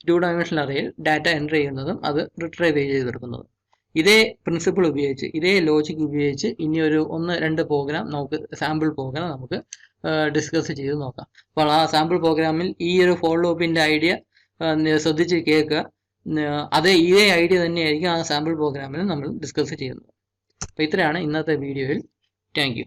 S1: 2 ഡയമെൻഷണൽ അറേയിൽ ഡാറ്റ എൻ്റർ ചെയ്യുന്നതും അത് റിട്രൈവ് ചെയ്തെടുക്കുന്നതും. ഇതേ പ്രിൻസിപ്പിൾ ഉപയോഗിച്ച്, ഇതേ ലോജിക് ഉപയോഗിച്ച് ഇനി ഒരു 1-2 പ്രോഗ്രാം നമുക്ക് സാമ്പിൾ പ്രോഗ്രാം നമുക്ക് ഡിസ്കസ് ചെയ്ത് നോക്കാം. അപ്പോൾ ആ സാമ്പിൾ പ്രോഗ്രാമിൽ ഈ ഒരു ഫോർ ലൂപ്പിൻ്റെ ഐഡിയ ശ്രദ്ധിച്ച് കേൾക്കുക. ഇതേ ഐഡിയ തന്നെയായിരിക്കും ആ സാമ്പിൾ പ്രോഗ്രാമിൽ നമ്മൾ ഡിസ്കസ് ചെയ്യുന്നത്. അപ്പോൾ ഇത്രയാണ് ഇന്നത്തെ വീഡിയോയിൽ. Thank you.